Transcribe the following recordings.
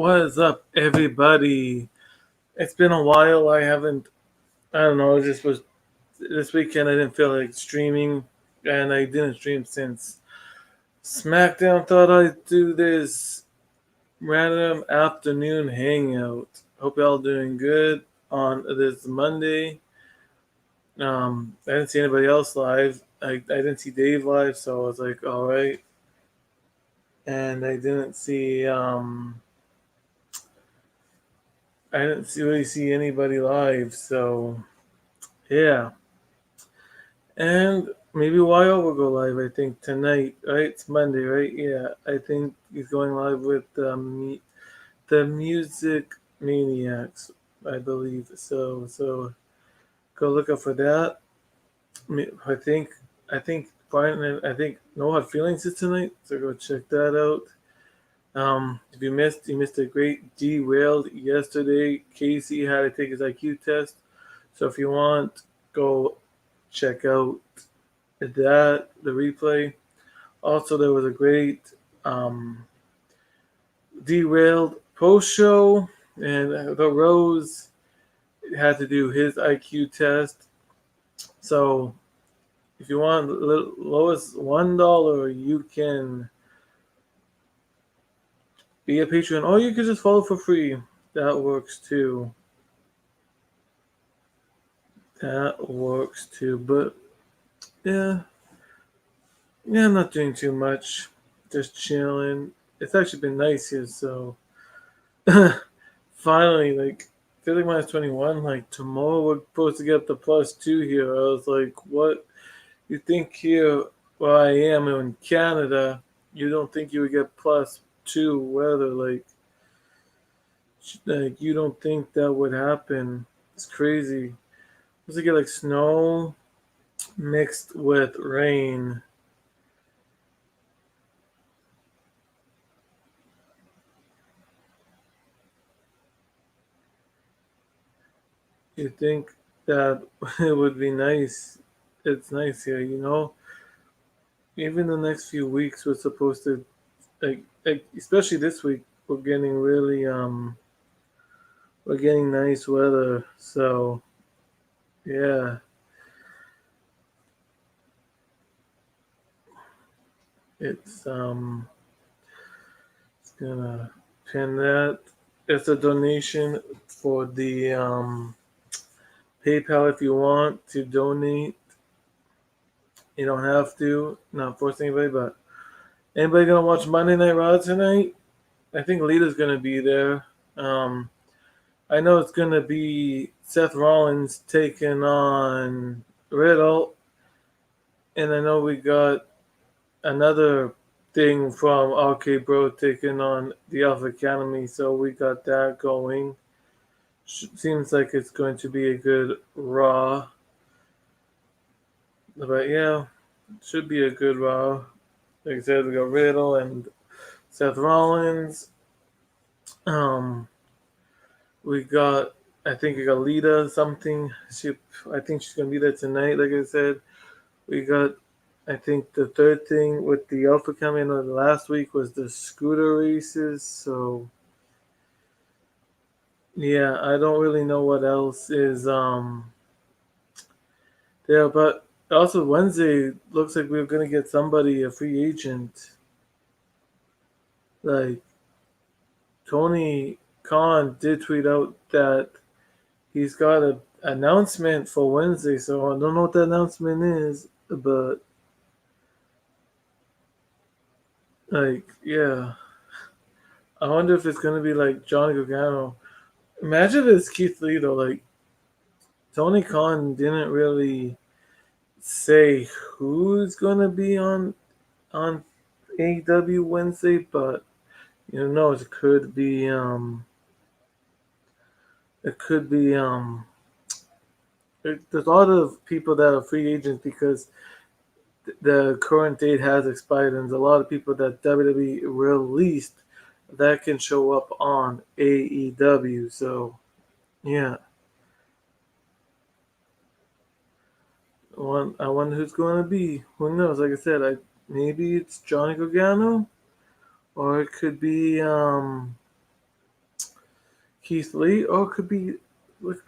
What is up, everybody? It's been a while. I don't know, it just was this weekend. I didn't feel like streaming, and I didn't stream since SmackDown. Thought I'd do this random afternoon hangout. Hope y'all doing good on this Monday. I didn't see anybody else live. I didn't see Dave live, so I was like, all right. And I didn't really see anybody live, so yeah. And maybe Wyo will go live, I think, tonight, right? It's Monday, right? Yeah, I think he's going live with the Music Maniacs, I believe. So go look up for that. I think No Hard Feelings is tonight, so go check that out. If you missed a great derailed yesterday. Casey had to take his IQ test, so if you want, go check out the replay. Also, there was a great derailed post show, and the Rose had to do his IQ test. So, if you want lowest $1, you can be a patron, or you can just follow for free. That works too. But yeah, I'm not doing too much. Just chilling. It's actually been nice here, so finally, like, feeling minus 21. Like, tomorrow we're supposed to get the +2 here. I was like, what? You think here, where I am in Canada, you don't think you would get +2 weather? Like you don't think that would happen? It's crazy. Supposed to get like snow mixed with rain. You think that it would be nice? It's nice here, you know. Even the next few weeks, we're supposed to like especially this week, we're getting nice weather. So yeah, it's it's gonna pin that. It's a donation for the PayPal if you want to donate. You don't have to. Not forcing anybody, but anybody gonna watch Monday Night Raw tonight? I think Lita's gonna be there. Um, I know it's gonna be Seth Rollins taking on Riddle, and I know we got another thing from RK Bro taking on the Alpha Academy, so we got that going. Seems like it's going to be a good Raw, but yeah, should be a good Raw. Like I said, we got Riddle and Seth Rollins. Um, we got, I think we got Lita something. I think she's gonna be there tonight. Like I said, we got, I think the third thing with the Alpha coming on last week was the scooter races. So yeah, I don't really know what else is there, but also Wednesday looks like we're gonna get somebody a free agent. Like Tony Khan did tweet out that he's got an announcement for Wednesday, so I don't know what the announcement is, but like, yeah, I wonder if it's gonna be like Johnny Gargano. Imagine if it's Keith Lee though. Like Tony Khan didn't really say who's gonna be on AEW Wednesday, but you know it could be there's a lot of people that are free agents because the current date has expired, and there's a lot of people that WWE released that can show up on AEW. So yeah, I wonder who's going to be. Who knows? Like I said, maybe it's Johnny Gargano, or it could be Keith Lee, or it could be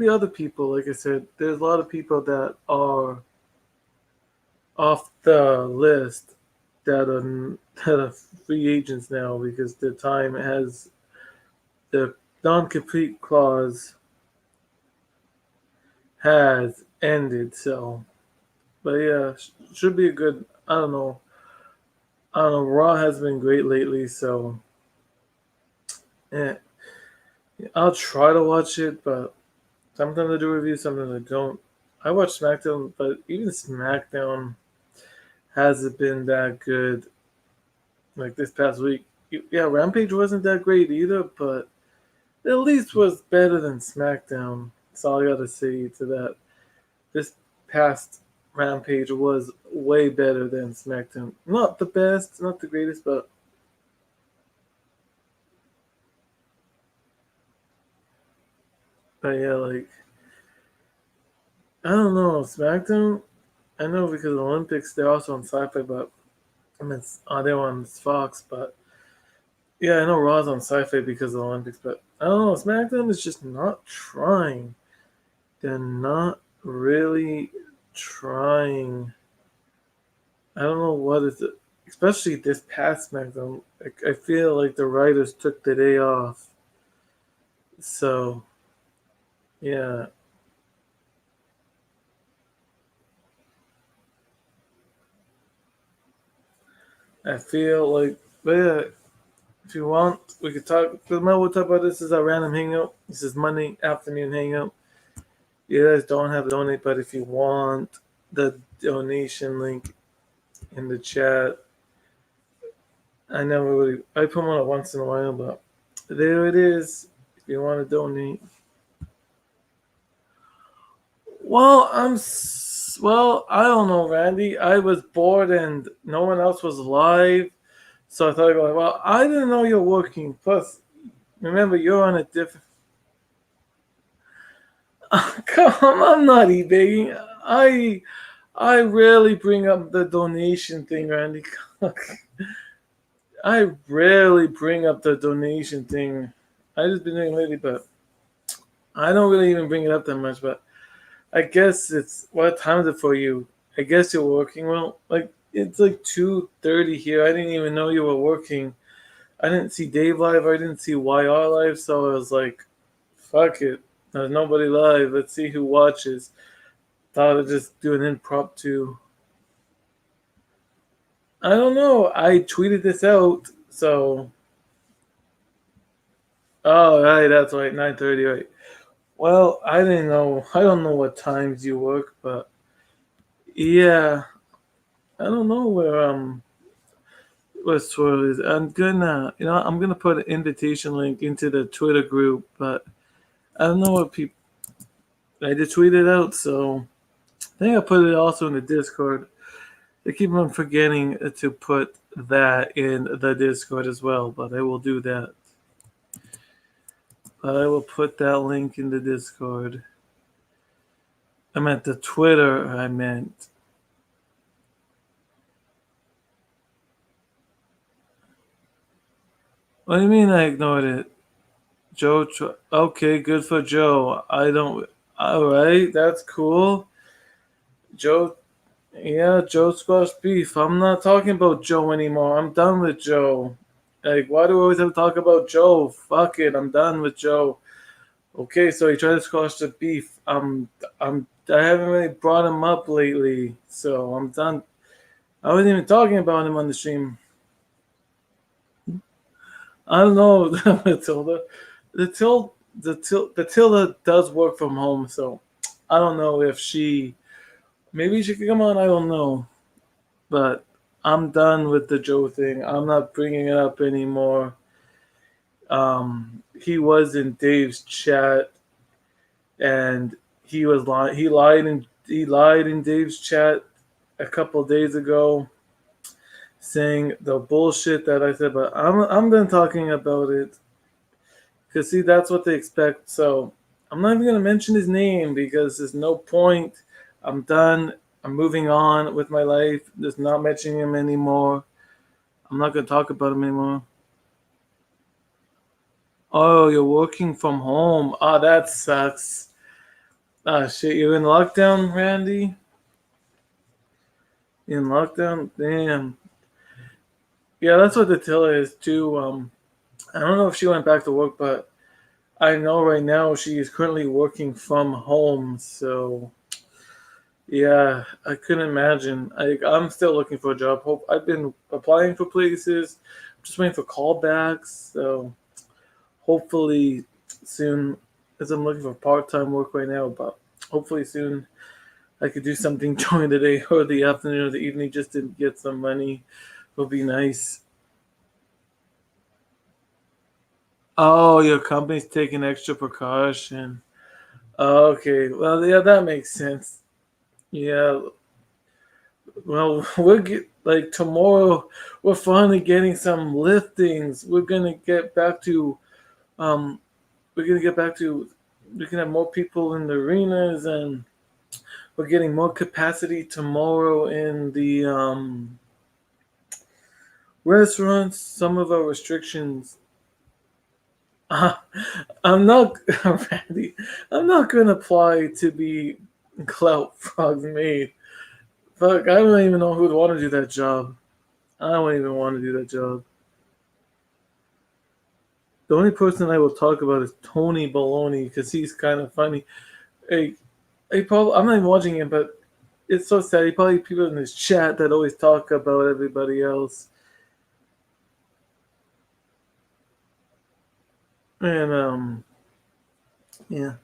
other people. Like I said, there's a lot of people that are off the list that are free agents now because their time has the non-compete clause has ended. So, but yeah, should be a good. I don't know. I don't know. Raw has been great lately, so yeah, I'll try to watch it, but sometimes I do reviews, sometimes I don't. I watch SmackDown, but even SmackDown hasn't been that good. Like this past week, yeah, Rampage wasn't that great either, but at least was better than SmackDown. That's all I gotta say to that. This past Rampage was way better than SmackDown. Not the best, not the greatest, but yeah, like I don't know SmackDown. I know because of the Olympics, they're also on Sci-Fi, but I mean, they're on Fox, but yeah, I know Raw's on Sci-Fi because of the Olympics, but I don't know. SmackDown is just not trying. They're not really trying. I don't know what is it, especially this past SmackDown. I feel like the writers took the day off, so yeah, I feel like. But yeah, if you want, we could talk. Because we'll talk about this as a random hangout. This is Monday afternoon hangout. You guys don't have to donate, but if you want the donation link in the chat, I never really. I put one up once in a while, but there it is. If you want to donate. Well, well. I don't know, Randy. I was bored and no one else was live, so I thought, well, I didn't know you're working. Plus, remember, you're on a different. Come on, I'm not eBaying. I rarely bring up the donation thing, Randy. I rarely bring up the donation thing. I just been doing it lately, but I don't really even bring it up that much. But I guess it's what time is it for you? I guess you're working. Well, like it's like 2:30 here. I didn't even know you were working. I didn't see Dave live. I didn't see YR live. So I was like, fuck it. There's nobody live. Let's see who watches. Thought I'd just do an impromptu. I don't know. I tweeted this out. So, oh, right. That's right. 9:30. Right. Well, I didn't know. I don't know what times you work, but yeah, I don't know where Swirl is. I'm gonna put an invitation link into the Twitter group, but I don't know what people. I just tweeted out, so I think I put it also in the Discord. I keep on forgetting to put that in the Discord as well, but I will do that. But I will put that link in the Discord. I meant the Twitter. I meant. What do you mean I ignored it? Joe. Okay, good for Joe. I don't. All right, that's cool. Joe. Yeah, Joe squash beef. I'm not talking about Joe anymore. I'm done with Joe. Like, why do we always have to talk about Joe? Fuck it. I'm done with Joe. Okay, so he tried to squash the beef. I haven't really brought him up lately, so I'm done. I wasn't even talking about him on the stream. I don't know, Matilda. Matilda does work from home, so I don't know if maybe she could come on. I don't know, but I'm done with the Joe thing. I'm not bringing it up anymore. He was in Dave's chat, and he lied in Dave's chat a couple days ago, saying the bullshit that I said. But I'm done talking about it because see that's what they expect. So I'm not even gonna mention his name because there's no point. I'm done. I'm moving on with my life. Just not mentioning him anymore. I'm not gonna talk about him anymore. Oh, you're working from home. Ah, that sucks. Ah, shit, you're in lockdown, Randy? In lockdown? Damn. Yeah, that's what the tiller is too. I don't know if she went back to work, but I know right now she is currently working from home. So yeah, I couldn't imagine. I'm still looking for a job. Hope I've been applying for places, just waiting for callbacks. So hopefully soon, as I'm looking for part-time work right now, but hopefully soon I could do something during the day or the afternoon or the evening just to get some money. It'll be nice. Oh, your company's taking extra precaution. Okay, well, yeah, that makes sense. Yeah, well, we'll get like tomorrow. We're finally getting some liftings. Um, we're gonna get back to. We can have more people in the arenas, and we're getting more capacity tomorrow in the restaurants. Some of our restrictions. Uh, I'm not ready. I'm not gonna apply to be Clout Frog's maid. Fuck, I don't even know who'd want to do that job. I don't even want to do that job. The only person I will talk about is Tony Baloney because he's kind of funny. Hey, I'm not even watching him, but it's so sad. He probably people in his chat that always talk about everybody else. And yeah,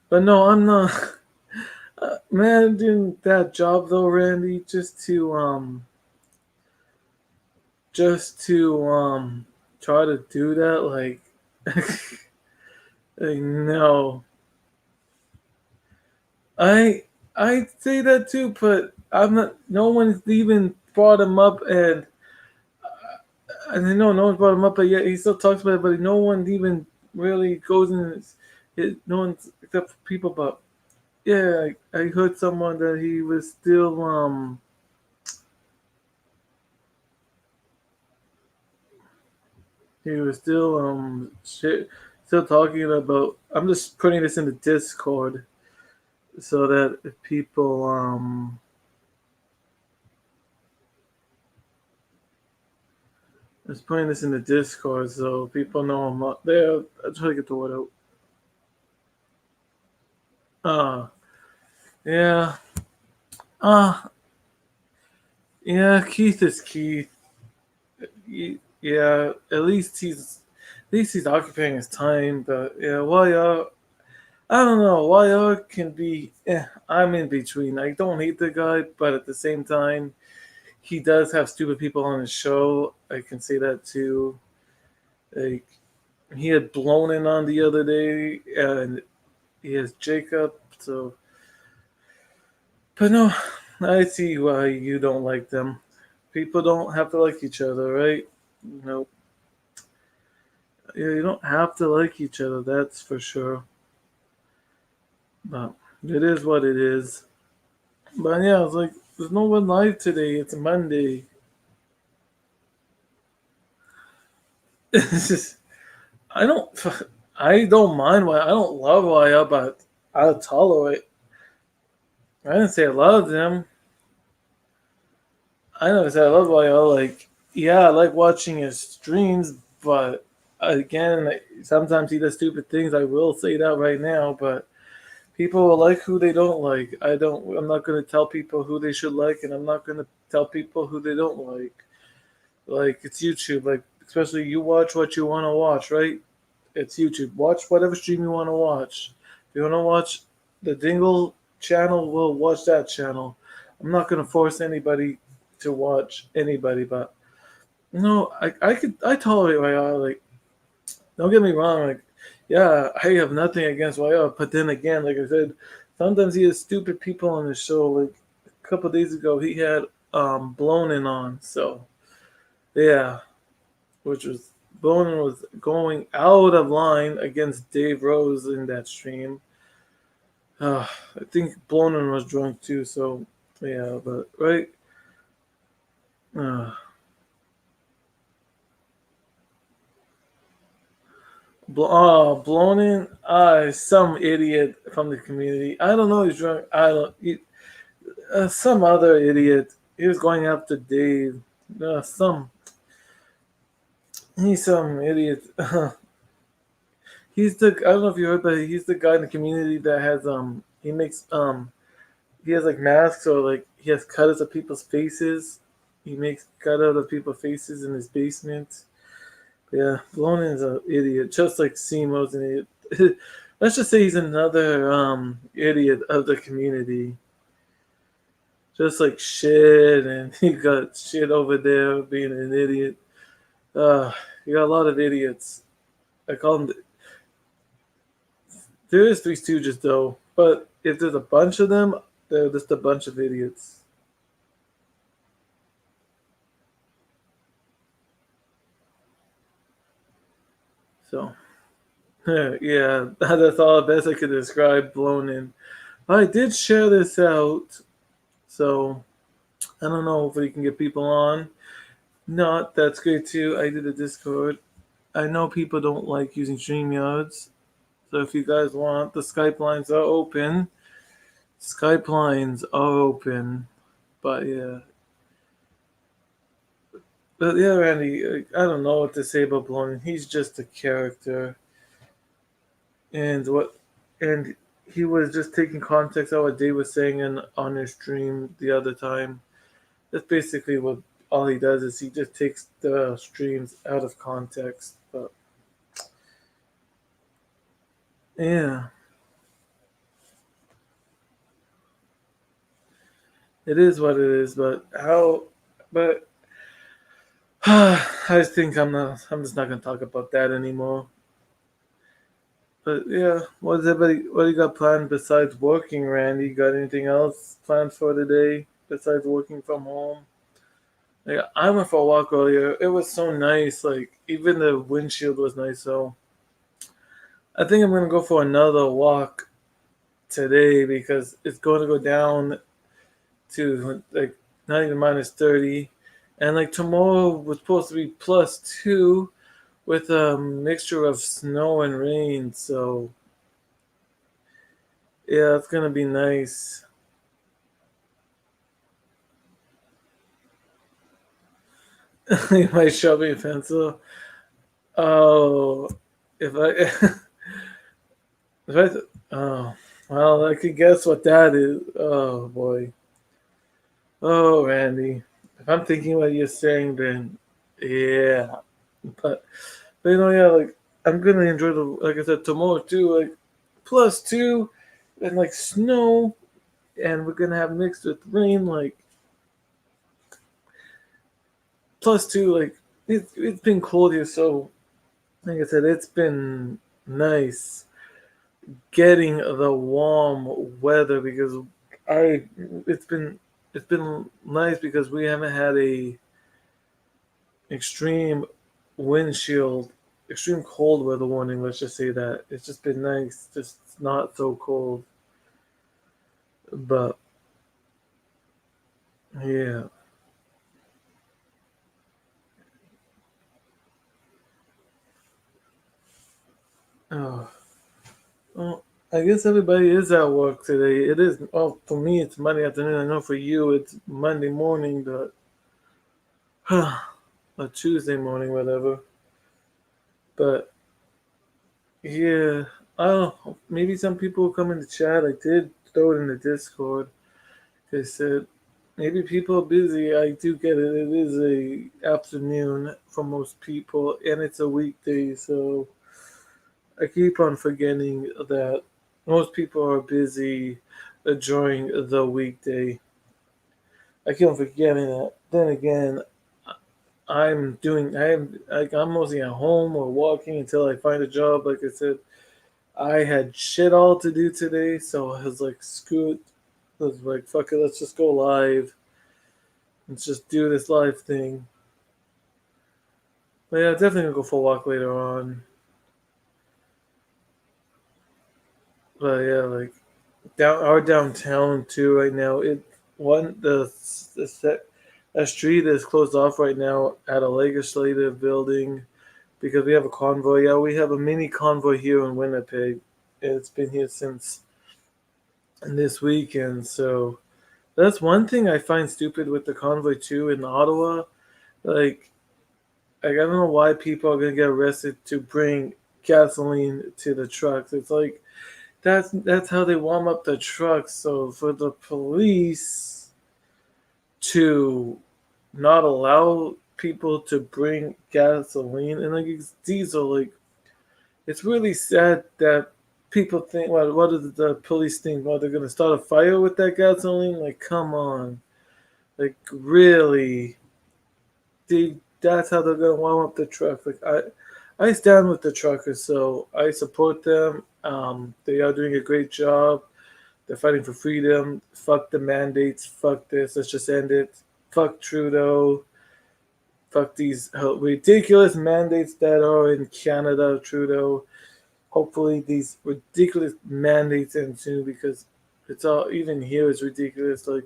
but no, I'm not. Man, doing that job though, Randy, just to try to do that, like, like no, I I say that too, but I'm not. No one's even brought him up, and I know no one's brought him up, but yet he still talks about it. But no one even really goes in. No one's except for people. But yeah, I heard someone that he was still shit, still talking about. I'm just putting this in the Discord so that if people just putting this in the Discord so people know I'm not there. I try to get the word out. Uh yeah. Uh yeah, Keith is Keith. Yeah, at least he's occupying his time, but yeah, I don't know, YR can be I'm in between. I don't hate the guy, but at the same time he does have stupid people on his show. I can say that too. Like he had blown in on the other day and he has Jacob, so but no, I see why you don't like them. People don't have to like each other, right? No, yeah, you don't have to like each other. That's for sure. But it is what it is. But yeah, it's like there's no one live today. It's Monday. It's just I don't I don't mind why I don't love Waya, but I'll tolerate. I didn't say I love them. I never said I love Waya. Like yeah, I like watching his streams, but again, sometimes he does stupid things. I will say that right now, but people will like who they don't like. I'm not going to tell people who they should like, and I'm not going to tell people who they don't like. Like it's YouTube. Like especially you watch what you want to watch, right? It's YouTube. Watch whatever stream you want to watch. If you want to watch the Dingle channel, we'll watch that channel. I'm not going to force anybody to watch anybody, but no, I tolerate YR. Like don't get me wrong, like yeah, I have nothing against YR, but then again, like I said, sometimes he has stupid people on his show. Like a couple of days ago, he had blown in on. So yeah, which was Bonin was going out of line against Dave Rose in that stream. I think Blonin was drunk too. So yeah, but right. Uh, Blown in. Some idiot from the community. I don't know. He's drunk. I don't. Some other idiot. He was going after Dave. Some. He's some idiot. He's the. I don't know if you heard, but he's the guy in the community that has He makes He has like masks or like he has cutters of people's faces. He makes cut out of people's faces in his basement. Yeah, Blonen's an idiot, just like Simo's an idiot. Let's just say he's another idiot of the community. Just like shit, and he got shit over there being an idiot. You got a lot of idiots. I call them. There is Three Stooges though, but if there's a bunch of them, they're just a bunch of idiots. So yeah, that's all the best I could describe Blown in. I did share this out, so I don't know if we can get people on. Not that's great too. I did a Discord. I know people don't like using StreamYards, so if you guys want, the Skype lines are open. Skype lines are open, but yeah. But yeah, Randy, I don't know what to say about Blown. He's just a character, and what, and he was just taking context out what Dave was saying on his stream the other time. That's basically what all he does is he just takes the streams out of context. But yeah, it is what it is. But how? But I think I'm not. I'm just not gonna talk about that anymore. But yeah, what's everybody? What do you got planned besides working, Randy? Got anything else planned for today besides working from home? Like I went for a walk earlier. It was so nice. Like even the windshield was nice. So I think I'm gonna go for another walk today because it's going to go down to like not even -30, and like tomorrow was supposed to be +2 with a mixture of snow and rain. So yeah, it's gonna be nice. My sharpening pencil. Oh, if I if oh well, I could guess what that is. Oh boy. Oh, Randy. If I'm thinking what you're saying, then yeah. But yeah, like I'm gonna enjoy the like I said tomorrow too. Like +2 and like snow, and we're gonna have mixed with rain. Like +2, like it's been cold here, so like I said, it's been nice getting the warm weather because I it's been it's been nice because we haven't had a extreme windshield, extreme cold weather warning. Let's just say that it's just been nice, just not so cold. But yeah, oh, well, I guess everybody is at work today. It is. Oh, for me, it's Monday afternoon. I know for you, it's Monday morning, but or Tuesday morning, whatever. But yeah, I don't know. Maybe some people will come in the chat. I did throw it in the Discord. They said maybe people are busy. I do get it. It is a afternoon for most people, and it's a weekday, so I keep on forgetting that most people are busy during the weekday. I keep on forgetting that. Then again, I'm mostly at home or walking until I find a job. Like I said, I had shit all to do today, so I was like, screw it. I was like, fuck it, let's just go live. Let's just do this live thing. But yeah, definitely gonna go for a walk later on. But yeah, like downtown too right now. It one the set a street is closed off right now at a legislative building because we have a convoy. Yeah, we have a mini convoy here in Winnipeg. It's been here since this weekend. So that's one thing I find stupid with the convoy too in Ottawa. Like, I don't know why people are gonna get arrested to bring gasoline to the trucks. It's like that's how they warm up the trucks. So for the police to not allow people to bring gasoline and like it's diesel, like it's really sad that people think, well, what do the police think? Well, they're gonna start a fire with that gasoline? Like, come on, like really? That's how they're gonna warm up the truck. Like I stand with the truckers, so I support them. They are doing a great job. They're fighting for freedom. Fuck the mandates. Fuck this. Let's just end it. Fuck Trudeau. Fuck these ridiculous mandates that are in Canada, Trudeau. Hopefully these ridiculous mandates end soon because it's all even here is ridiculous. Like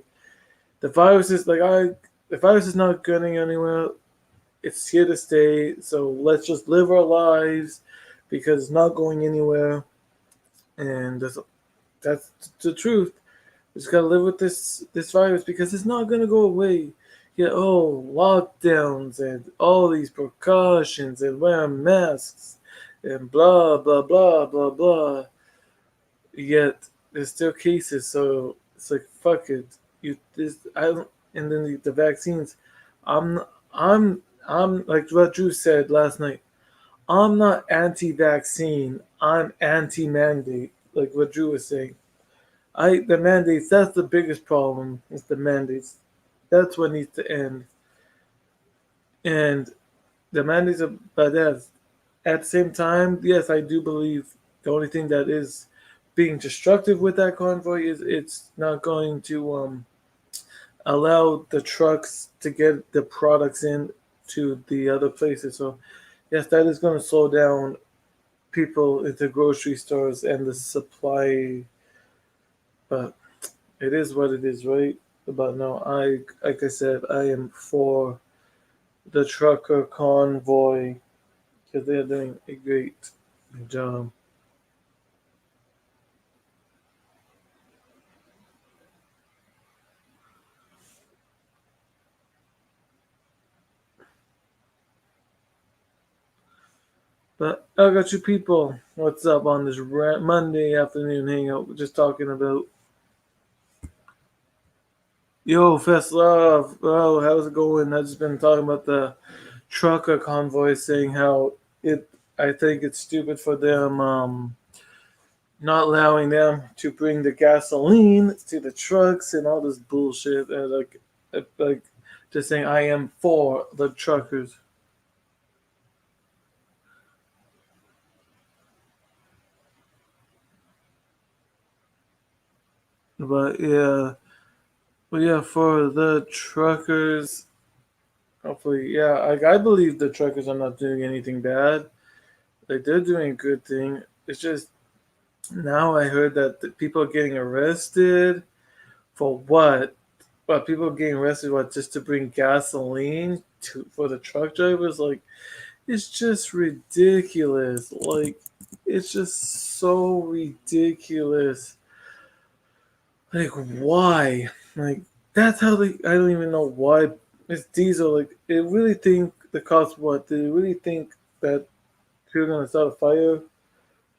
the virus is the virus is not going anywhere. It's here to stay. So let's just live our lives because it's not going anywhere. And that's the truth. We just gotta live with this virus because it's not gonna go away. Yeah, oh, lockdowns and all these precautions and wearing masks and blah blah blah blah blah. Yet there's still cases, so it's like fuck it. You this I don't, and then the vaccines. I'm I'm like what Drew said last night. I'm not anti-vaccine. I'm anti-mandate. Like what Drew was saying. The mandates. That's the biggest problem. Is the mandates. That's what needs to end. And the mandates are but that. At the same time, yes, I do believe the only thing that is being destructive with that convoy is it's not going to allow the trucks to get the products in to the other places. So yes, that is going to slow down people into grocery stores and the supply. But it is what it is, right? But no, I like I said, I am for the trucker convoy because they're doing a great job. But I got you people. What's up on this Monday afternoon hangout? We're just talking about yo Fest Love. Oh, how's it going? I've just been talking about the trucker convoy, saying how it. I think it's stupid for them not allowing them to bring the gasoline to the trucks and all this bullshit. And like just saying I am for the truckers. But yeah, but yeah, for the truckers, hopefully, yeah, like I believe the truckers are not doing anything bad. Like they're doing a good thing. It's just now I heard that the people are getting arrested for what? But people are getting arrested what just to bring gasoline to for the truck drivers? Like it's just ridiculous. Like it's just so ridiculous. Like why? Like that's how they. I don't even know why it's diesel. Like they really think the cost what? They really think that people are gonna start a fire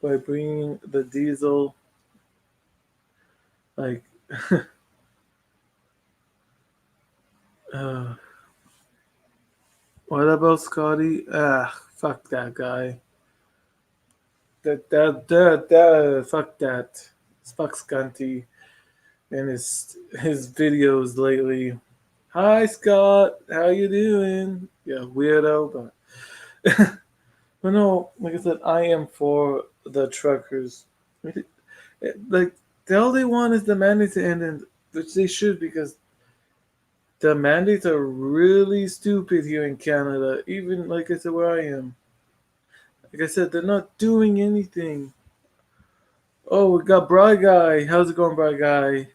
by bringing the diesel. Like uh, what about Scotty? Ah, fuck that guy. Fuck that. Fuck Scunty and his videos lately. Hi Scott, how you doing? Yeah, weirdo, but but no, like I said, I am for the truckers. Like all they want is the mandate to end, and which they should because the mandates are really stupid here in Canada. Even like I said, where I am, like I said, they're not doing anything. Oh, we got Bry Guy. How's it going, Bry Guy?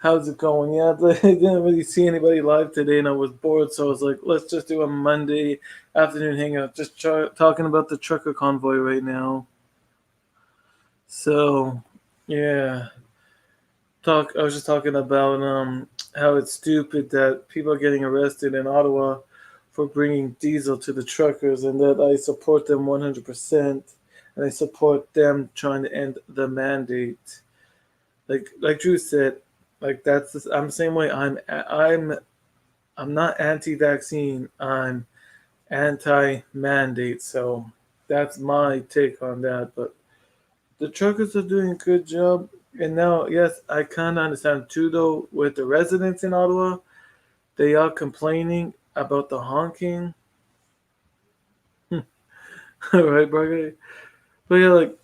How's it going? Yeah, I didn't really see anybody live today, and I was bored, so I was like, let's just do a Monday afternoon hangout. Just talking about the trucker convoy right now. So, yeah, talk. I was just talking about how it's stupid that people are getting arrested in Ottawa for bringing diesel to the truckers, and that I support them 100%, and I support them trying to end the mandate. Like Drew said, like I'm the same way. I'm not anti-vaccine. I'm anti-mandate. So that's my take on that. But the truckers are doing a good job. And now, yes, I kind of understand too, though, with the residents in Ottawa, they are complaining about the honking. Right, Bargay? But yeah, like,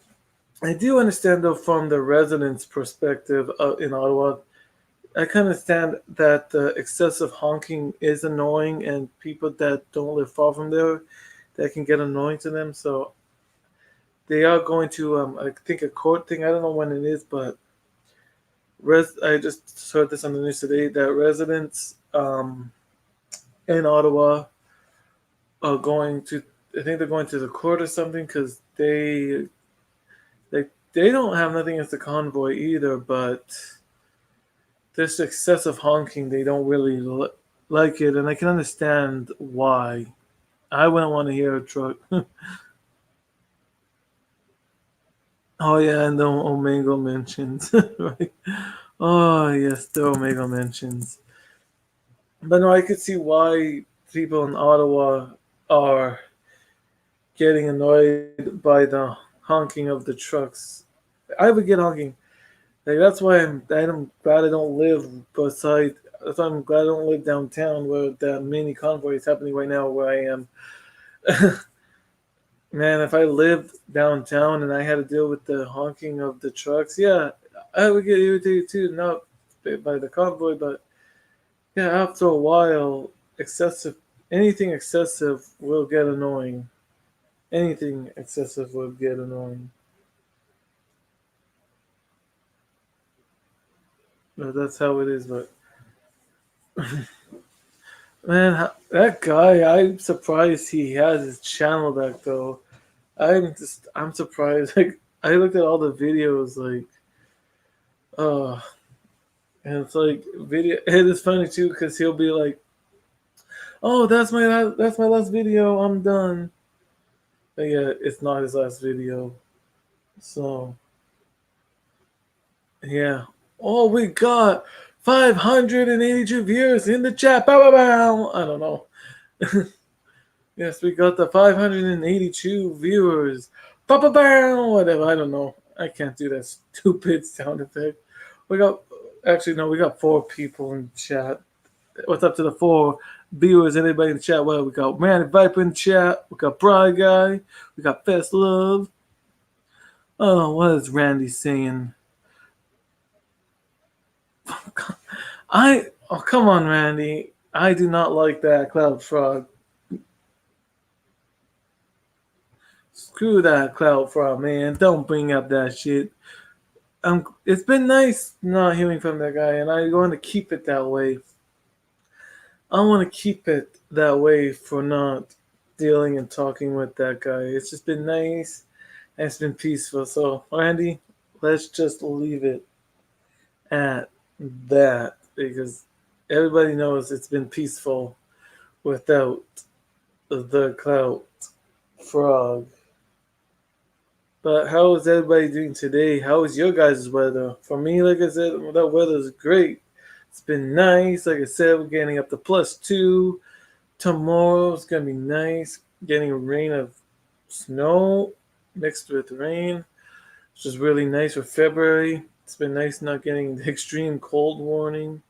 I do understand, though, from the residents' perspective in Ottawa, I can understand that excessive honking is annoying, and people that don't live far from there, that can get annoying to them. So they are going to, I think, a court thing. I don't know when it is, but I just heard this on the news today that residents in Ottawa are going to. I think they're going to the court or something because they don't have nothing against the convoy either, but this excessive honking they don't really like it, and I can understand why. I wouldn't want to hear a truck. Oh yeah, and the Omega mentions, right? Oh yes, the Omega mentions. But no, I could see why people in Ottawa are getting annoyed by the honking of the trucks. I would get honking. Like that's why I'm glad I don't live beside. That's why I'm glad I don't live downtown where the mini convoy is happening right now where I am. Man, if I lived downtown and I had to deal with the honking of the trucks, yeah, I would get irritated too. Not by the convoy, but yeah, after a while, excessive anything excessive will get annoying. Anything excessive will get annoying. But that's how it is. But man, that guy, I'm surprised he has his channel back though. I'm surprised. Like I looked at all the videos, like, uh, and it's like video. It is funny too because he'll be like, "Oh, that's my last video. I'm done." But yeah, it's not his last video. So yeah. Oh, we got 582 viewers in the chat. Bow, bow, bow. I don't know. Yes, we got the 582 viewers. Bow, bow, bow. Whatever. I don't know. I can't do that stupid sound effect. We got actually no. We got 4 people in chat. What's up to the 4 viewers? Anybody in the chat? Well, we got Randy Viper in the chat. We got Bry Guy. We got Fest Love. Oh, what is Randy saying? Oh come on, Randy. I do not like that Cloud Frog. Screw that Cloud Frog, man. Don't bring up that shit. It's been nice not hearing from that guy, and I want to keep it that way. I want to keep it that way for not dealing and talking with that guy. It's just been nice and it's been peaceful. So, Randy, let's just leave it at that because everybody knows it's been peaceful without the Cloud Frog. But how is everybody doing today? How is your guys' weather? For me, like I said, that weather is great. It's been nice. Like I said, we're getting up to +2. Tomorrow it's gonna be nice. Getting a rain of snow mixed with rain, which is really nice for February. It's been nice not getting the extreme cold warning.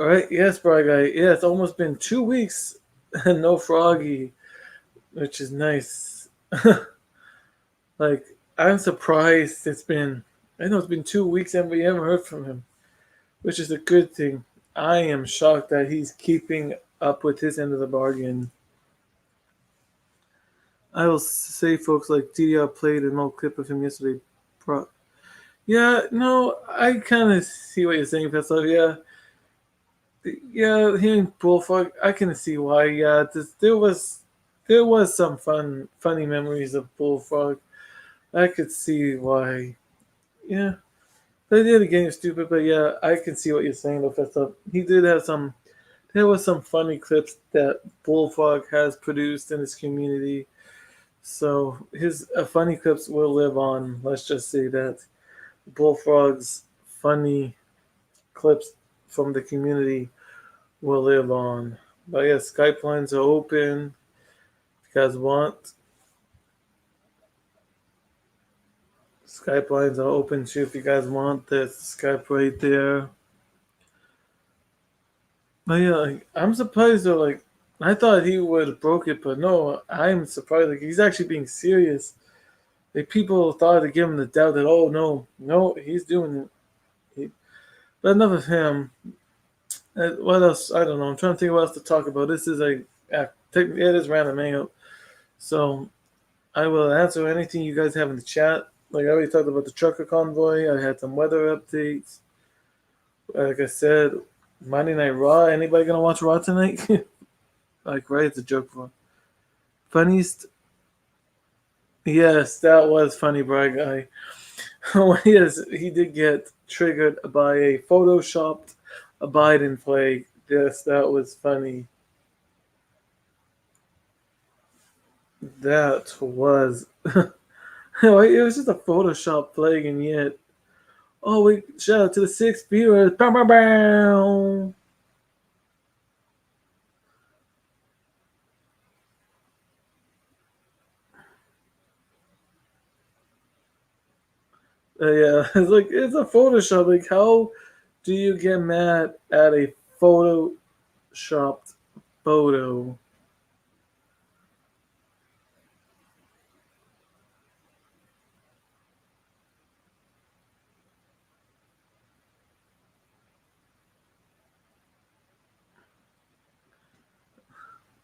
All right, yes, Bry Guy. Yeah, it's almost been 2 weeks and no Froggy, which is nice. Like, I'm surprised I know it's been 2 weeks and we haven't heard from him, which is a good thing. I am shocked that he's keeping up with his end of the bargain. I will say, folks, like DDR played an old clip of him yesterday. Yeah, no, I kind of see what you're saying, Pistol. Yeah, yeah, hearing Bullfrog, I can see why. Yeah, there was some funny memories of Bullfrog. I could see why. Yeah, they did a game stupid, but yeah, I can see what you're saying, though, Pistol. He did have some. There was some funny clips that Bullfrog has produced in his community. So his funny clips will live on. Let's just say that Bullfrog's funny clips from the community will live on. But yeah, Skype lines are open. If you guys want, Skype lines are open too. If you guys want, there's Skype right there. But yeah, I'm surprised though. Like, I thought he would have broke it, but no, I'm surprised. Like, he's actually being serious. Like, people thought to give him the doubt that, oh no, no, he's doing it. But enough of him. What else? I don't know. I'm trying to think what else to talk about. This is it is random hangout. So I will answer anything you guys have in the chat. Like I already talked about the trucker convoy. I had some weather updates. Like I said, Monday Night Raw. Anybody gonna watch Raw tonight? Like, right? It's a joke for funniest. Yes, that was funny, Brad guy. Yes, he did get triggered by a photoshopped Biden flag. Yes, that was funny. That was. It was just a Photoshop flag, and yet. Oh, we shout out to the six viewers. Bow, bow, bow. Yeah, it's a Photoshop. Like, how do you get mad at a Photoshopped photo?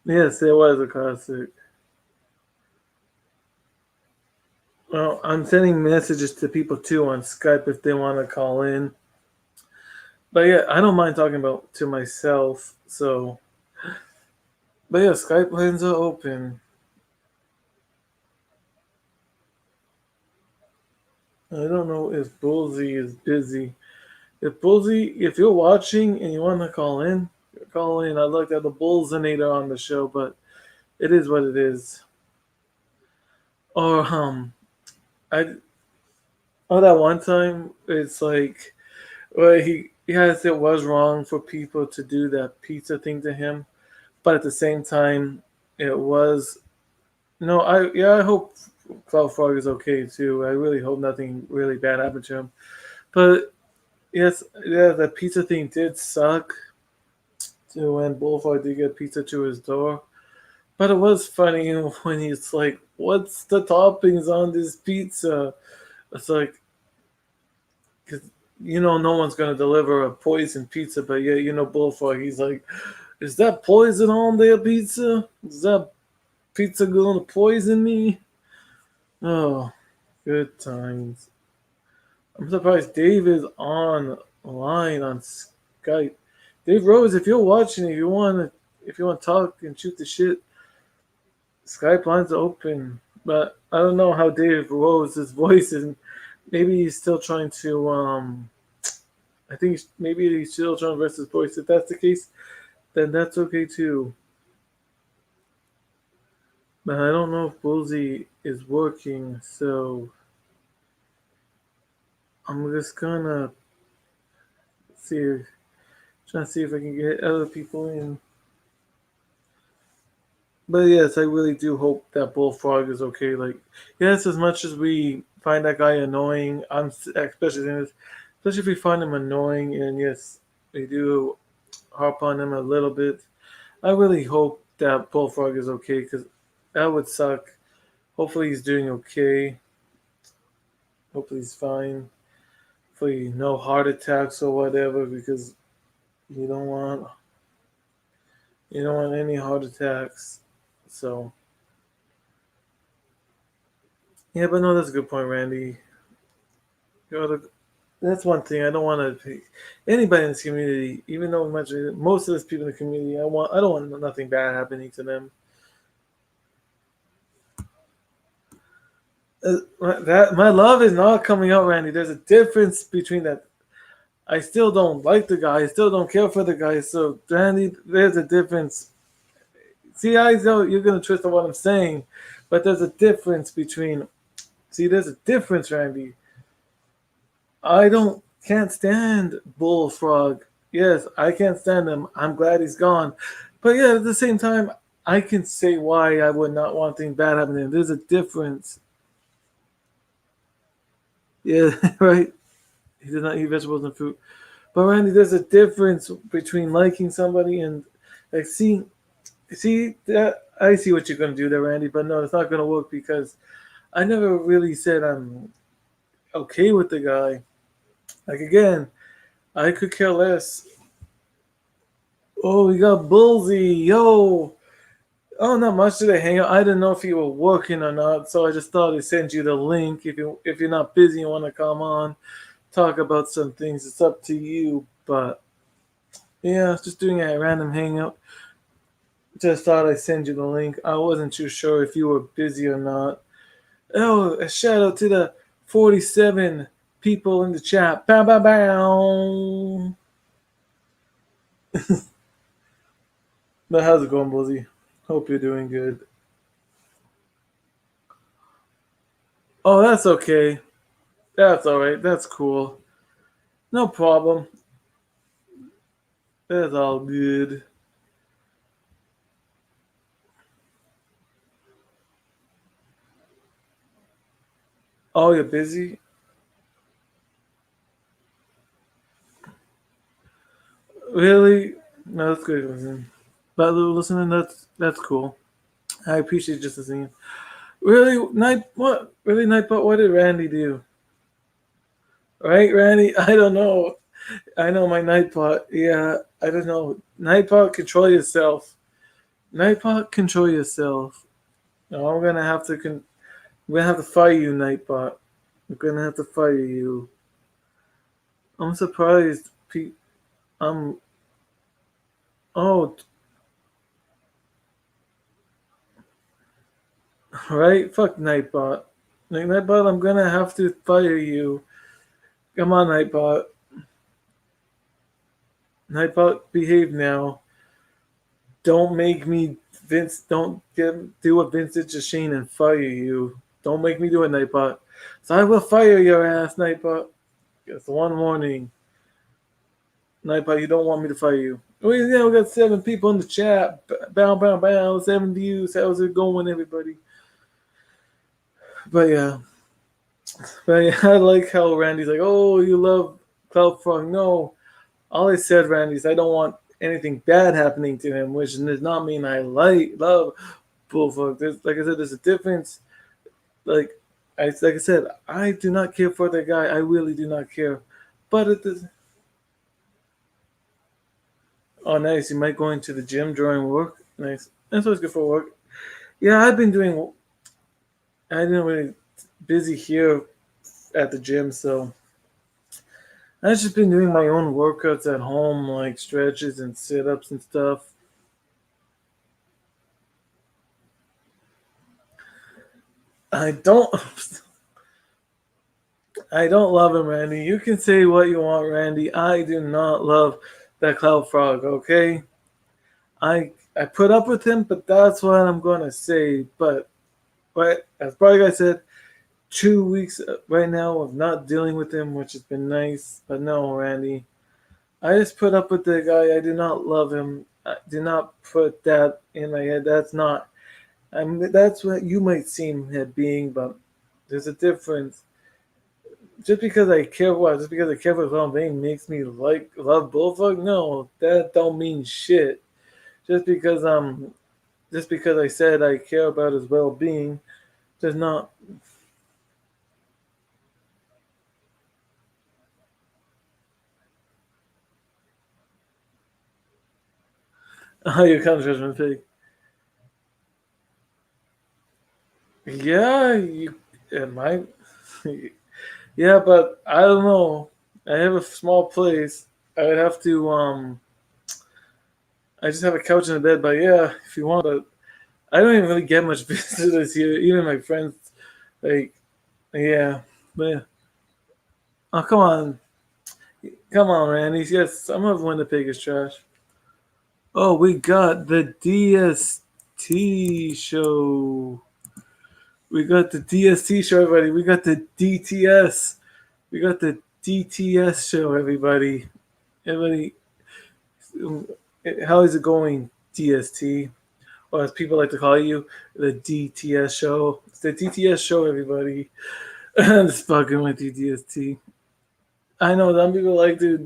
Yes, it was a classic. Well, I'm sending messages to people too on Skype if they want to call in. But yeah, I don't mind talking about to myself. So, but yeah, Skype lines are open. I don't know if Bullsy is busy. If Bullsy, if you're watching and you want to call in, call in. I'd like to have the Bullsinator on the show, but it is what it is. Or I that one time it's like, well, yes, it was wrong for people to do that pizza thing to him, but at the same time, it was no. I hope Cloud Frog is okay too. I really hope nothing really bad happened to him. But yes, yeah, the pizza thing did suck. To when Bullfrog did get pizza to his door. But it was funny when he's like, "What's the toppings on this pizza?" It's like, cause no one's gonna deliver a poison pizza, but yeah, Bullfrog. He's like, "Is that poison on their pizza? Is that pizza gonna poison me?" Oh, good times. I'm surprised Dave is online on Skype. Dave Rose, if you're watching, if you want to talk and shoot the shit, Skype lines are open, but I don't know how Dave Rose's voice is. Maybe he's still trying to. I think maybe he's still trying to rest his voice. If that's the case, then that's okay too. But I don't know if Bullsy is working, so I'm just gonna see, trying to see if I can get other people in. But yes, I really do hope that Bullfrog is okay. Like, yes, as much as we find that guy annoying, especially in this, especially if we find him annoying, and yes, we do harp on him a little bit. I really hope that Bullfrog is okay because that would suck. Hopefully, he's doing okay. Hopefully, he's fine. Hopefully, no heart attacks or whatever because you don't want you don't want any heart attacks. So yeah, but no, that's a good point, Randy. That's one thing I don't want to. Anybody in this community, even though most of those people in the community, I don't want nothing bad happening to them. That my love is not coming out, Randy. There's a difference between that. I still don't like the guy. I still don't care for the guy. So, Randy, there's a difference. See, I know you're gonna twist on what I'm saying, but there's a difference between. See, there's a difference, Randy. I don't can't stand Bullfrog. Yes, I can't stand him. I'm glad he's gone. But yeah, at the same time, I can say why I would not want things bad happening. There's a difference. Yeah, right. He does not eat vegetables and fruit. But Randy, there's a difference between liking somebody and like see that I see what you're gonna do there, Randy, but no, it's not gonna work because I never really said I'm okay with the guy. Like again, I could care less. Oh, we got Bullsy, yo. Oh, not much today, Hangout. I didn't know if you were working or not, so I just thought I'd send you the link. If you're not busy and want to come on, talk about some things. It's up to you. But yeah, just doing a random Hangout. Just thought I'd send you the link. I wasn't too sure if you were busy or not. Oh, a shout out to the 47 people in the chat. Bow, bow, bow. But how's it going, Bullsy? Hope you're doing good. Oh, that's okay. That's all right. That's cool. No problem. That's all good. Oh, you're busy? Really? No, that's good. Listen. But listening, that's cool. I appreciate just listening. Really, night? What? Really, Nightbot? What did Randy do? Right, Randy? I don't know. I know my Nightbot. Yeah, I don't know. Nightbot, control yourself. Nightbot, control yourself. No, I'm gonna have to fire you, Nightbot. I'm gonna have to fire you. I'm surprised. I'm. Oh, right. Fuck Nightbot. Like Nightbot, I'm gonna have to fire you. Come on, Nightbot. Nightbot, behave now. Don't make me Vince. Do a Vintage Shane and fire you. Don't make me do it, Nightbot. So I will fire your ass, Nightbot. That's one warning. Nightbot, you don't want me to fire you. Oh yeah, we got 7 people in the chat. Bow, bow, bow. 7 views. How's it going, everybody? But yeah, I like how Randy's like, oh, you love Cloud Frog. No, all I said, Randy, is I don't want anything bad happening to him, which does not mean I love Bullfrog. Like I said, there's a difference. Like like I said, I do not care for that guy. I really do not care. But it does. Oh, nice. You might go into the gym during work. Nice. That's always good for work. Yeah, I've been doing. I've been really busy here at the gym, so I've just been doing my own workouts at home, like stretches and sit ups and stuff. I don't. I don't love him, Randy. You can say what you want, Randy. I do not love that Cloud Frog. Okay, I put up with him, but that's what I'm gonna say. But as probably like I said, 2 weeks right now of not dealing with him, which has been nice. But no, Randy, I just put up with the guy. I do not love him. I do not put that in my head. That's not. I mean, that's what you might seem at being, but there's a difference. Just because I care for something makes me love Bullfrog? No, that don't mean shit. Just because just because I said I care about his well being does not. How you come judgment pig? Yeah, you it might. Yeah, but I don't know. I have a small place. I would have to. I just have a couch and a bed. But yeah, if you want, but I don't even really get much visitors here. Even my friends, like, yeah, but yeah. Oh, come on, Randy. Yes, some of Winnipeg is trash. Oh, we got the DST show. We got the DST show, everybody. We got the DTS. We got the DTS show, everybody. Everybody, how is it going, DST? Or as people like to call you, the DTS show. It's the DTS show, everybody. I'm just fucking with you, DST. I know some people like to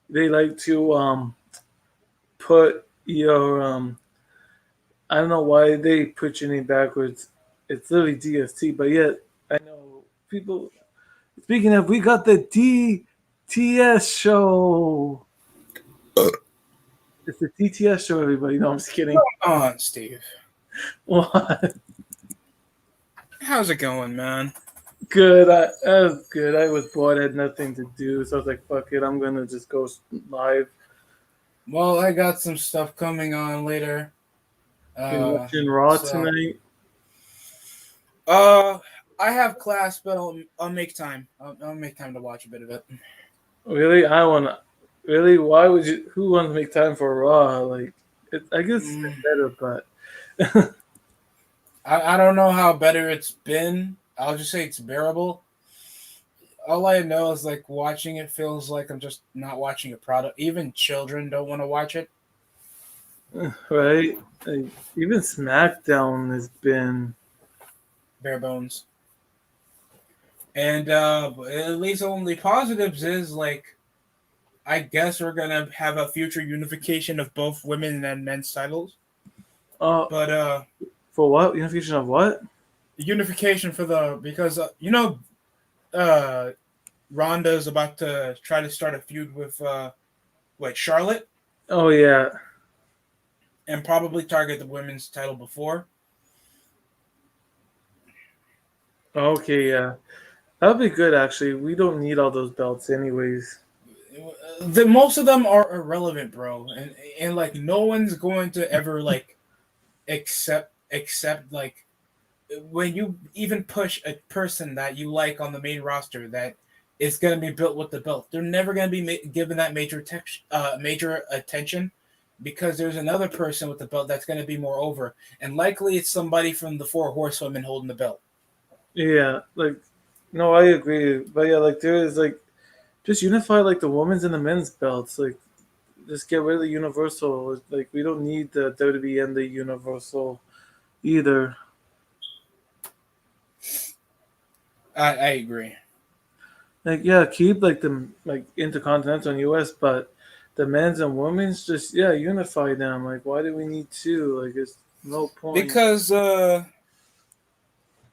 they like to put your I don't know why they put your name backwards. It's literally DST, but yet I know people. Speaking of, we got the DTS show. It's the DTS show, everybody. No, I'm just kidding. Come on, Steve. What? How's it going, man? Good. I was good. I was bored. I had nothing to do, so I was like, "Fuck it, I'm gonna just go live." Well, I got some stuff coming on later. You watching Raw So, tonight? uh, I have class, but I'll make time. I'll make time to watch a bit of it. Really? I wanna. Really? Why would you? Who wants to make time for Raw? Like, I guess it's Mm, better, but I don't know how better it's been. I'll just say it's bearable. All I know is like watching it feels like I'm just not watching a product. Even children don't want to watch it. right? Like, even SmackDown has been. Bare bones. And at least only positives is like I guess we're gonna have a future unification of both women and men's titles. Uh, But for what? Unification of what? unification for the because Ronda's about to try to start a feud with Charlotte Oh yeah. and probably target the women's title before. Okay, yeah. That would be good actually. We don't need all those belts anyways. Most of them are irrelevant, bro, and like no one's going to ever like accept like when you even push a person that you like on the main roster that is going to be built with the belt, they're never going to be given that major attention because there's another person with the belt that's going to be more over, and likely it's somebody from the Four Horsewomen holding the belt. Yeah, like no, I agree. But yeah, like there is like just unify like the women's and the men's belts. Like just get rid of the universal. Like we don't need the WWE and the universal either. I agree. Like yeah, keep like the like intercontinental and US, but the men's and women's just yeah unify them. Like why do we need two? Like it's no point. Because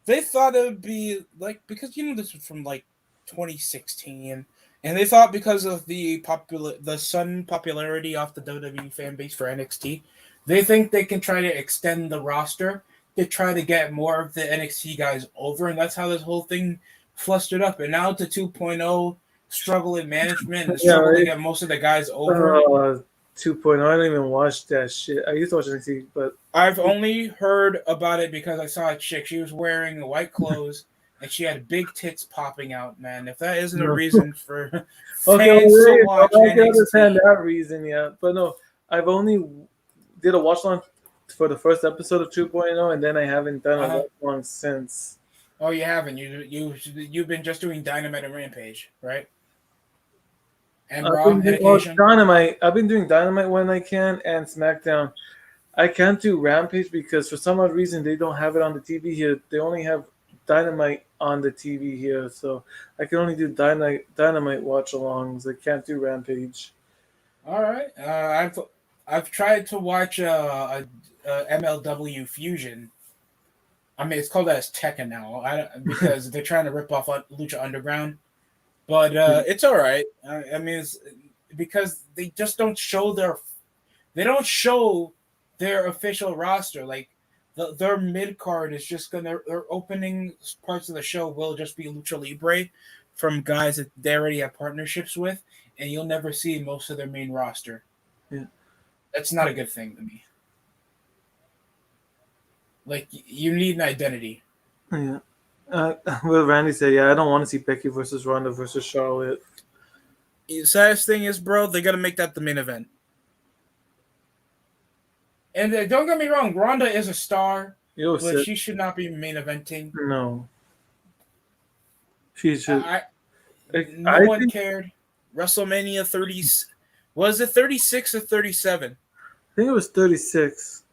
they thought it would be like because this was from like 2016, and they thought because of the sudden popularity off the WWE fan base for NXT, they think they can try to extend the roster to try to get more of the NXT guys over, and that's how this whole thing flustered up. And now to 2.0 struggle in management and the Yeah, struggle to right. get most of the guys over. Uh, 2.0. I don't even watch that shit. I used to watch NXT, but I've only heard about it because I saw a chick. She was wearing white clothes and she had big tits popping out. Man, if that isn't a no. reason for Okay, fans to well, watch I can understand NXT, that reason, yeah. But no, I've only did a watch along for the first episode of 2.0, and then I haven't done a uh-huh. watch along since. Oh, you haven't. You've been just doing Dynamite and Rampage, right? And I've Raw been on doing well, occasion. Dynamite. I've been doing Dynamite when I can, and SmackDown. I can't do Rampage because for some odd reason they don't have it on the TV here. They only have Dynamite on the TV here, so I can only do Dynamite watch alongs. I can't do Rampage. All right. I've tried to watch MLW Fusion. I mean, it's called as Tekken now. Because they're trying to rip off Lucha Underground. But it's all right. I mean, it's because they just don't show their official roster. Like their mid card is just gonna their opening parts of the show will just be lucha libre from guys that they already have partnerships with, and you'll never see most of their main roster. Yeah. That's not a good thing to me. Like you need an identity. Yeah. What Randy said, yeah, I don't want to see Becky versus Ronda versus Charlotte. The saddest thing is, bro, they gotta make that the main event. And don't get me wrong, Ronda is a star, but she should not be main eventing. No. She should. No one cared. WrestleMania 30. Was it 36 or 37? I think it was 36.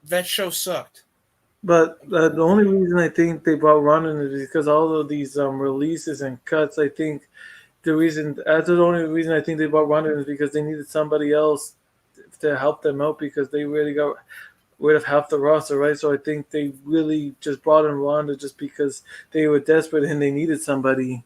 That show sucked. But the only reason I think they brought Ronda is because all of these releases and cuts, I think the only reason I think they brought Ronda is because they needed somebody else to help them out because they really got rid of half the roster, right? So I think they really just brought in Ronda just because they were desperate and they needed somebody.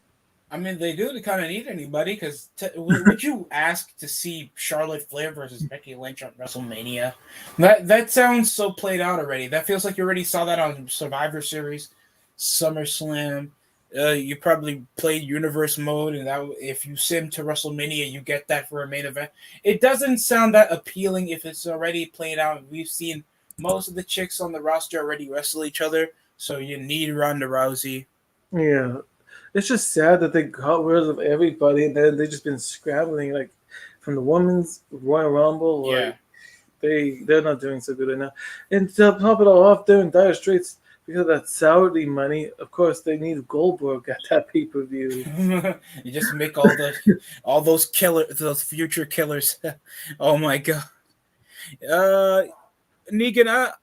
I mean, they do kind of need anybody because would you ask to see Charlotte Flair versus Becky Lynch on WrestleMania? That sounds so played out already. That feels like you already saw that on Survivor Series, SummerSlam. You probably played Universe Mode, and that if you sim to WrestleMania, you get that for a main event. It doesn't sound that appealing if it's already played out. We've seen most of the chicks on the roster already wrestle each other, so you need Ronda Rousey. Yeah. It's just sad that they got rid of everybody and then they've just been scrambling like from the women's Royal Rumble. Yeah. Like, they're not doing so good right now. And to top it all off, they're in dire straits because of that Saudi money. Of course, they need Goldberg at that pay-per-view. You just make all those future killers. Oh my god. Negan,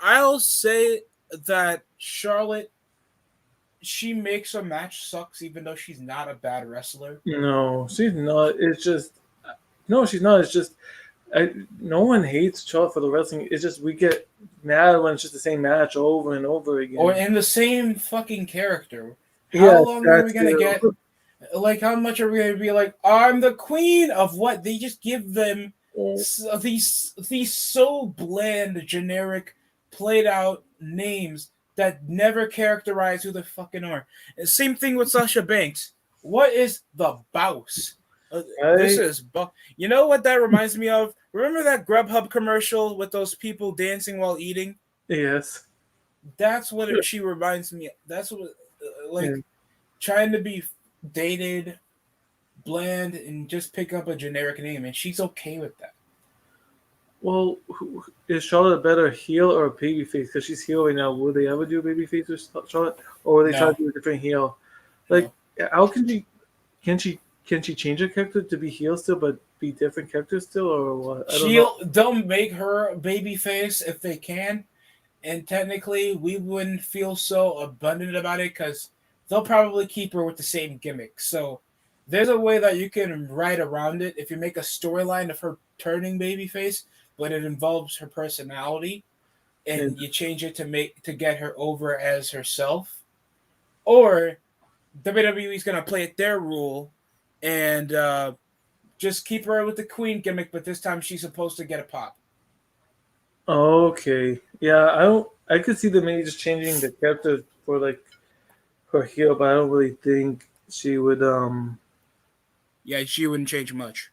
I'll say that Charlotte, she makes a match sucks even though she's not a bad wrestler. No, she's not. It's just she's not. It's just no one hates Charlotte for the wrestling. It's just we get mad when it's just the same match over and over again. Or in the same fucking character. How long are we gonna get? Like, how much are we gonna be like? I'm the queen of what? They just give them these so bland, generic, played out names that never characterize who they fucking are. And same thing with Sasha Banks. What is the Bouse? This is you know what that reminds me of? Remember that Grubhub commercial with those people dancing while eating? Yes. That's what she reminds me of. That's what trying to be dated, bland, and just pick up a generic name, and she's okay with that. Well, is Charlotte a better heel or a babyface? Because she's heel right now. Will they ever do a babyface with Charlotte, or will they try to do a different heel? Like, how can she change her character to be heel still, but be different characters still, or what? They'll make her a babyface if they can, and technically we wouldn't feel so abundant about it because they'll probably keep her with the same gimmick. So there's a way that you can ride around it if you make a storyline of her turning babyface, but it involves her personality, and you change it to get her over as herself, or WWE's gonna play it their rule and just keep her with the queen gimmick, but this time she's supposed to get a pop. Okay, yeah, I could see them maybe just changing the character for like her heel, but I don't really think she would. Yeah, she wouldn't change much.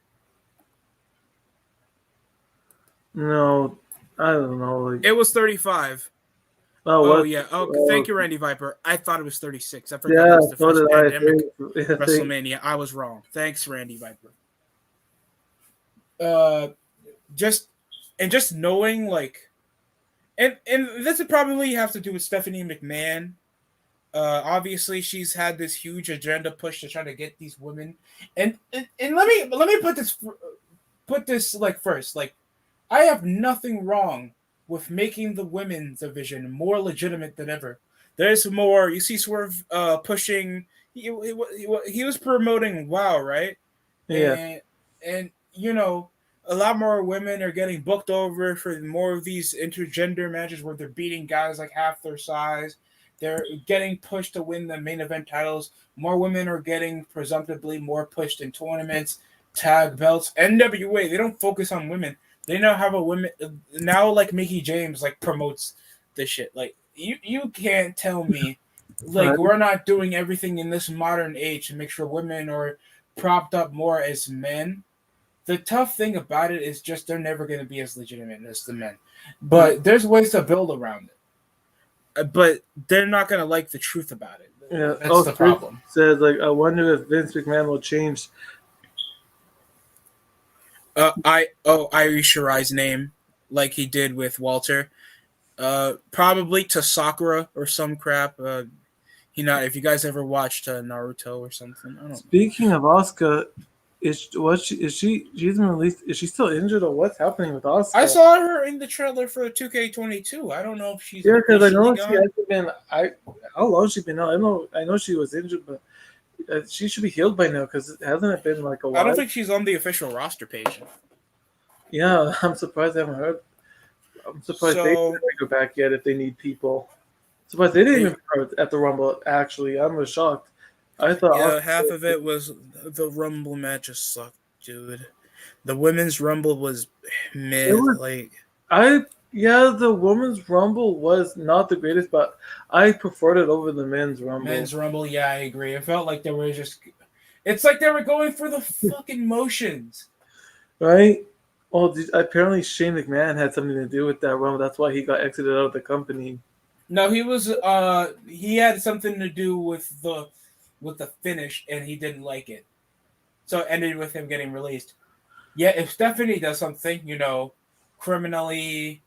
No, I don't know. Like, it was 35. Oh yeah. Oh, thank you, Randy Viper. I thought it was 36. I forgot it was the first pandemic WrestleMania. I was wrong. Thanks, Randy Viper. Just knowing like, and this would probably have to do with Stephanie McMahon. Obviously, she's had this huge agenda push to try to get these women, and let me put this like first. Like, I have nothing wrong with making the women's division more legitimate than ever. There's more. You see Swerve pushing. He was promoting WoW, right? Yeah. And you know, a lot more women are getting booked over for more of these intergender matches where they're beating guys like half their size. They're getting pushed to win the main event titles. More women are getting presumptively more pushed in tournaments, tag belts. NWA, they don't focus on women. They now have a women now, like Mickey James like promotes this shit. Like you can't tell me like Right. we're not doing everything in this modern age to make sure women are propped up more as men. The tough thing about it is just they're never going to be as legitimate as the men. But there's ways to build around it. But they're not going to like the truth about it. Yeah. That's the problem. Says like, I wonder if Vince McMahon will change. Irish Shirai's name, like he did with Walter. Probably to Sakura or some crap. If you guys ever watched Naruto or something, I don't know. Speaking of Asuka, she's been released? Is she still injured or what's happening with Asuka? I saw her in the trailer for 2K22. I don't know if she's because I know she gone. hasn't been. How long has she been out? I know she was injured, but she should be healed by now because hasn't it been like a while? I don't think she's on the official roster page. Yeah, I'm surprised I haven't heard. I'm surprised they didn't go back yet if they need people. Surprised they didn't even start at the Rumble. Actually, I was shocked. I thought half of it was the Rumble match just sucked, dude. The women's Rumble was meh. The women's Rumble was not the greatest, but I preferred it over the men's Rumble. Men's Rumble, yeah, I agree. It felt like they were it's like they were going for the fucking motions. Right? Well, apparently Shane McMahon had something to do with that Rumble. That's why he got exited out of the company. No, he had something to do with the finish, and he didn't like it. So it ended with him getting released. Yeah, if Stephanie does something, criminally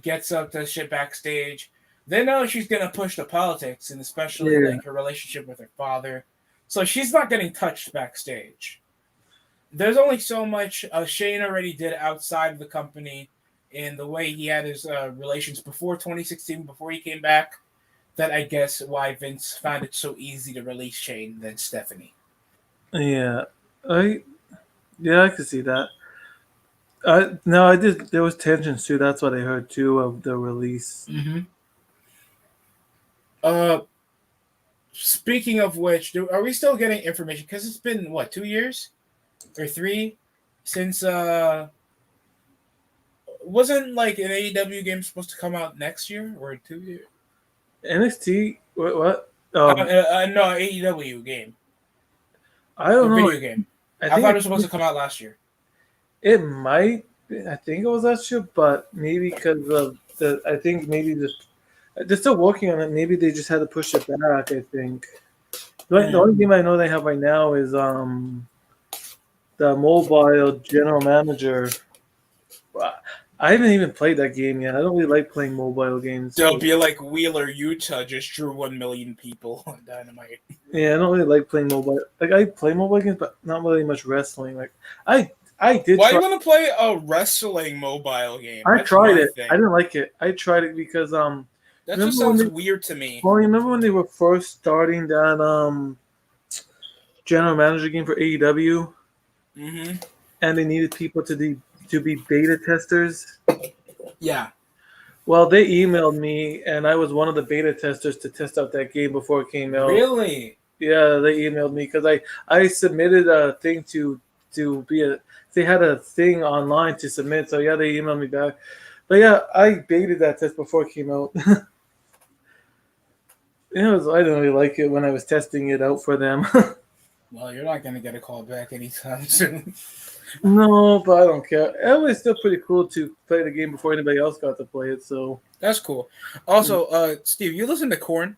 gets up to shit backstage, they know she's going to push the politics, and especially like her relationship with her father. So she's not getting touched backstage. There's only so much Shane already did outside of the company and the way he had his relations before 2016, before he came back, that I guess why Vince found it so easy to release Shane than Stephanie. Yeah. I could see that. I did. There was tensions too. That's what I heard too of the release. Mm-hmm. Speaking of which, are we still getting information? Because it's been 2 years or 3 since wasn't like an AEW game supposed to come out next year or 2 years? NXT what? No, AEW game. I don't know. Video game. I thought it was supposed to come out last year. It might. I think it was last year, but maybe because of I think maybe they're still working on it. Maybe they just had to push it back. I think. The only game I know they have right now is the mobile general manager. I haven't even played that game yet. I don't really like playing mobile games. They'll be like Wheeler, Utah just drew 1 million people on Dynamite. Yeah, I don't really like playing mobile. Like I play mobile games, but not really much wrestling. Like I did. Why are you gonna play a wrestling mobile game? I tried it. I didn't like it. I tried it because that just sounds weird to me. Well, remember when they were first starting that general manager game for AEW? Mm-hmm. And they needed people to be beta testers. Yeah. Well, they emailed me, and I was one of the beta testers to test out that game before it came out. Really? Yeah, they emailed me because I submitted a thing to be they had a thing online to submit. So yeah, they emailed me back. But yeah, I baited that test before it came out. I didn't really like it when I was testing it out for them. Well, you're not gonna get a call back anytime soon. No, but I don't care. It was still pretty cool to play the game before anybody else got to play it. So that's cool. Also, Steve, you listen to Korn?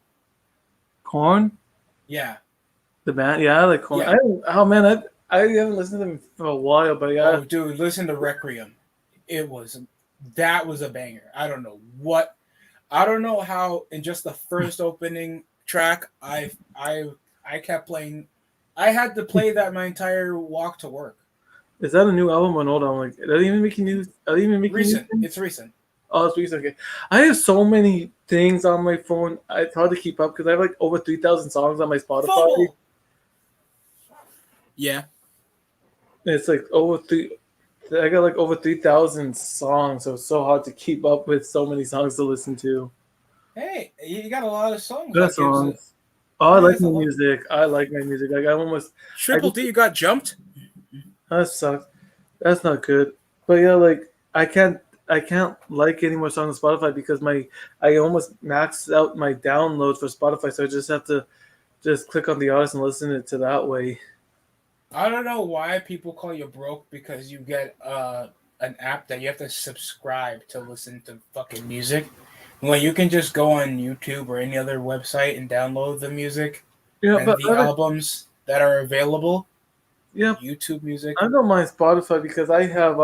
Korn? Yeah. The band? Yeah, I like Korn. Yeah. I haven't listened to them for a while, but yeah. Oh, dude, listen to Requiem. That was a banger. I don't know how in just the first opening track I kept playing. I had to play that my entire walk to work. Is that a new album or an old album? Like, are they even making news? Recent. It's recent. Oh, it's recent. Okay. I have so many things on my phone. It's hard to keep up because I have like over 3,000 songs on my Spotify. Fumble. Yeah. It's like I got like over 3,000 songs, so it's so hard to keep up with so many songs to listen to. Hey, you got a lot of songs. Good songs. Oh, I like my music. Like I almost Triple D, you got jumped? That sucks. That's not good. But yeah, like I I can't like any more songs on Spotify because I almost maxed out my downloads for Spotify, so I just have to just click on the artist and listen it to that way. I don't know why people call you broke because you get an app that you have to subscribe to listen to fucking music. Well, you can just go on YouTube or any other website and download the music Yeah, and but the albums that are available. yeah, YouTube music. I don't mind Spotify because I have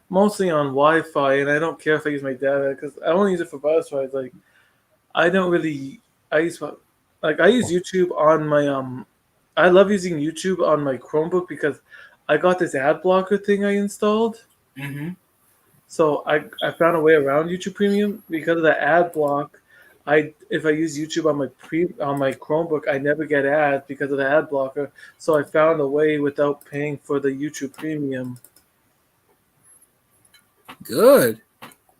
mostly on Wi-Fi, and I don't care if I use my data because I only use it for Spotify. It's like I don't really I use like I use YouTube on my I love using YouTube on my Chromebook because I got this ad blocker thing I installed. Mm-hmm. So I found a way around YouTube Premium because of the ad block. If I use YouTube on my Chromebook, I never get ads because of the ad blocker. So I found a way without paying for the YouTube Premium. Good.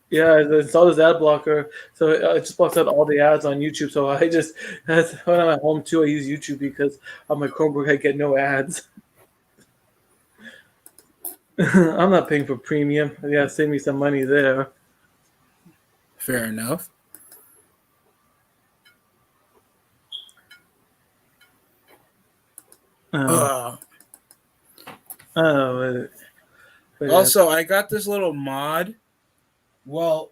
Yeah, I installed this ad blocker, so it just blocks out all the ads on YouTube. So that's when I'm at home too. I use YouTube because on my Chromebook I get no ads. I'm not paying for premium. Yeah, save me some money there. Fair enough. Uh, Uh, uh, but yeah. Also, I got this little mod. Well,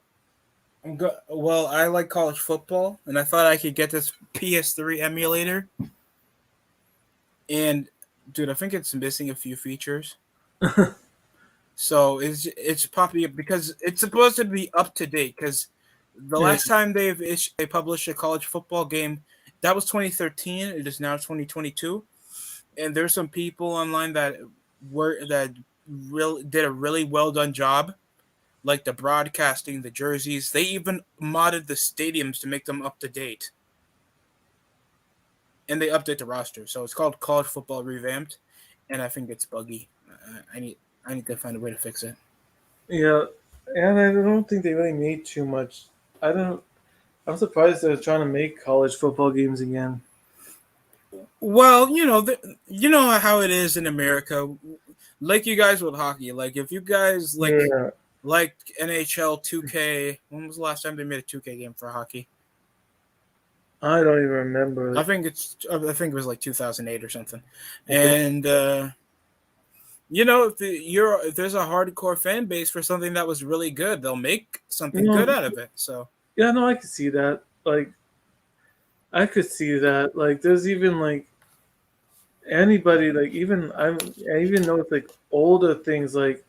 well, I like college football, and I thought I could get this PS3 emulator. And dude, I think it's missing a few features. So it's popping up because it's supposed to be up to date. Because the Yeah. last time they published a college football game, that was 2013. It is now 2022, and there's some people online that did a really well done job, like the broadcasting, the jerseys. They even modded the stadiums to make them up to date, and they update the roster. So it's called College Football Revamped, and I think it's buggy. I need to find a way to fix it. Yeah, and I don't think they really made too much. I don't. I'm surprised they're trying to make college football games again. Well, you know how it is in America. Like you guys with hockey. Like if you guys Yeah, like NHL 2K, when was the last time they made a 2K game for hockey? I don't even remember. I think it was like 2008 or something. Okay. And if there's a hardcore fan base for something that was really good, they'll make something No, good out of it. So yeah, no, I could see that. Like, I could see that. Like, there's even like anybody. Like, I even know it's like older things. Like,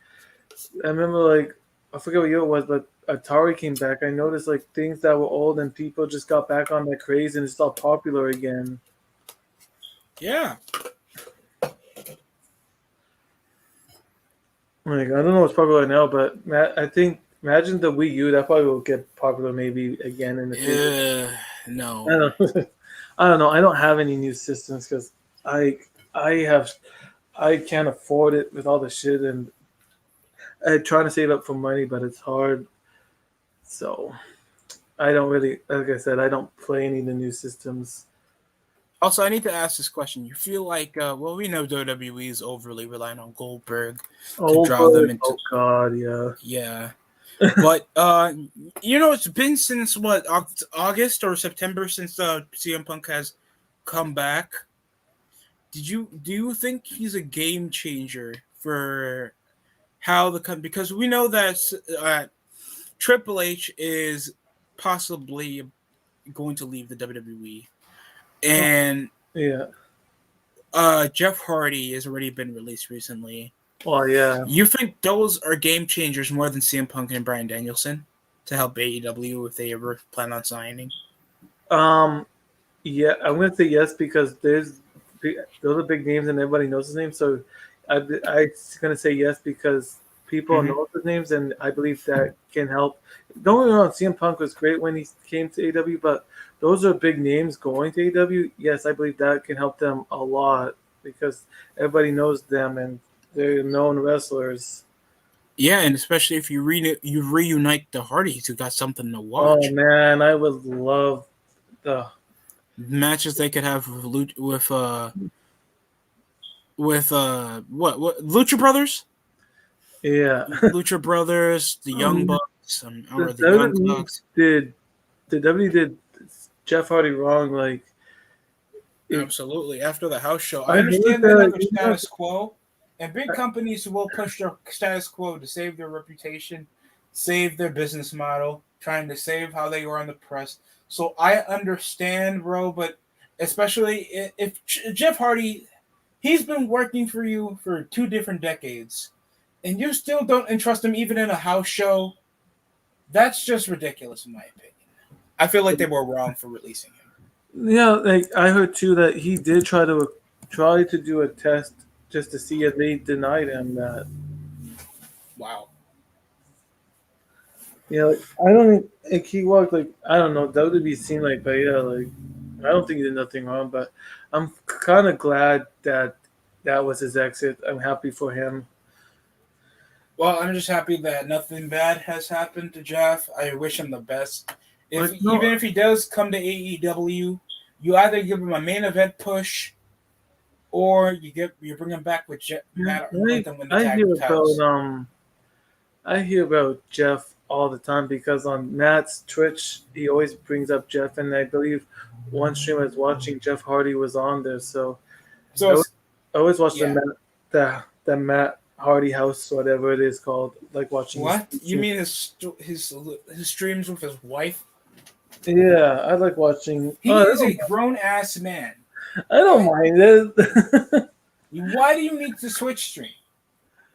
I remember like I forget what year it was, but Atari came back. I noticed like things that were old and people just got back on that craze and it's all popular again. yeah. Like I don't know what's popular now, but I think imagine the Wii U that probably will get popular maybe again in the future. No. I don't know. I don't know. I don't have any new systems because I I have I can't afford it with all the shit and I'm trying to save up for money, but it's hard. So I don't really, like I said, I don't play any of the new systems. Also, I need to ask this question. You feel like, well, we know WWE is overly reliant on Goldberg to Oh, draw them into, oh God, yeah. yeah. But it's been since what August or September since CM Punk has come back. Do you think he's a game changer for how because we know that Triple H is possibly going to leave the WWE, and Yeah. Jeff Hardy has already been released recently. Well, yeah. You think those are game changers more than CM Punk and Bryan Danielson to help AEW if they ever plan on signing? Yeah, I'm gonna say yes because those are big names and everybody knows his name. So I'm gonna say yes because people know his names and I believe that can help. Don't get me wrong, CM Punk was great when he came to AEW, but those are big names going to AEW. Yes, I believe that can help them a lot because everybody knows them and they're known wrestlers. Yeah, and especially if you reunite the Hardys, you got something to watch. Oh man, I would love the matches they could have with what Lucha Brothers. Yeah. Lucha Brothers, the Young Um, Bucks, the or the Young WWE Bucks. did the WWE did Jeff Hardy wrong. Like it, Absolutely. After the house show, I I heard understand they have that a status quo, and big companies will push their status quo to save their reputation, save their business model, trying to save how they were on the press. So I understand, bro, but especially if Jeff Hardy, he's been working for you for 2 different decades, and you still don't entrust him even in a house show. That's just ridiculous, in my opinion. I feel like they were wrong for releasing him. yeah, like I heard too that he did try to do a test just to see if they denied him that. Wow. Yeah, like, I don't like he walked like I don't know WWE seemed like, but yeah, like I don't think he did nothing wrong, but I'm kind of glad that that was his exit. I'm happy for him. Well, I'm just happy that nothing bad has happened to Jeff. I wish him the best. If Like no, even if he does come to AEW, you either give him a main event push or you bring him back with yeah, Matt and let them win the I tag hear about titles. I hear about Jeff all the time because on Matt's Twitch he always brings up Jeff, and I believe one stream I was watching Jeff Hardy was on there, so So I always, it's I always watch yeah. the Matt Hardy house, whatever it is called, like watching his What you stream. mean his streams with his wife? Yeah, I like watching. Oh, He is a grown ass man. I don't Okay, mind it. why do you need to switch stream?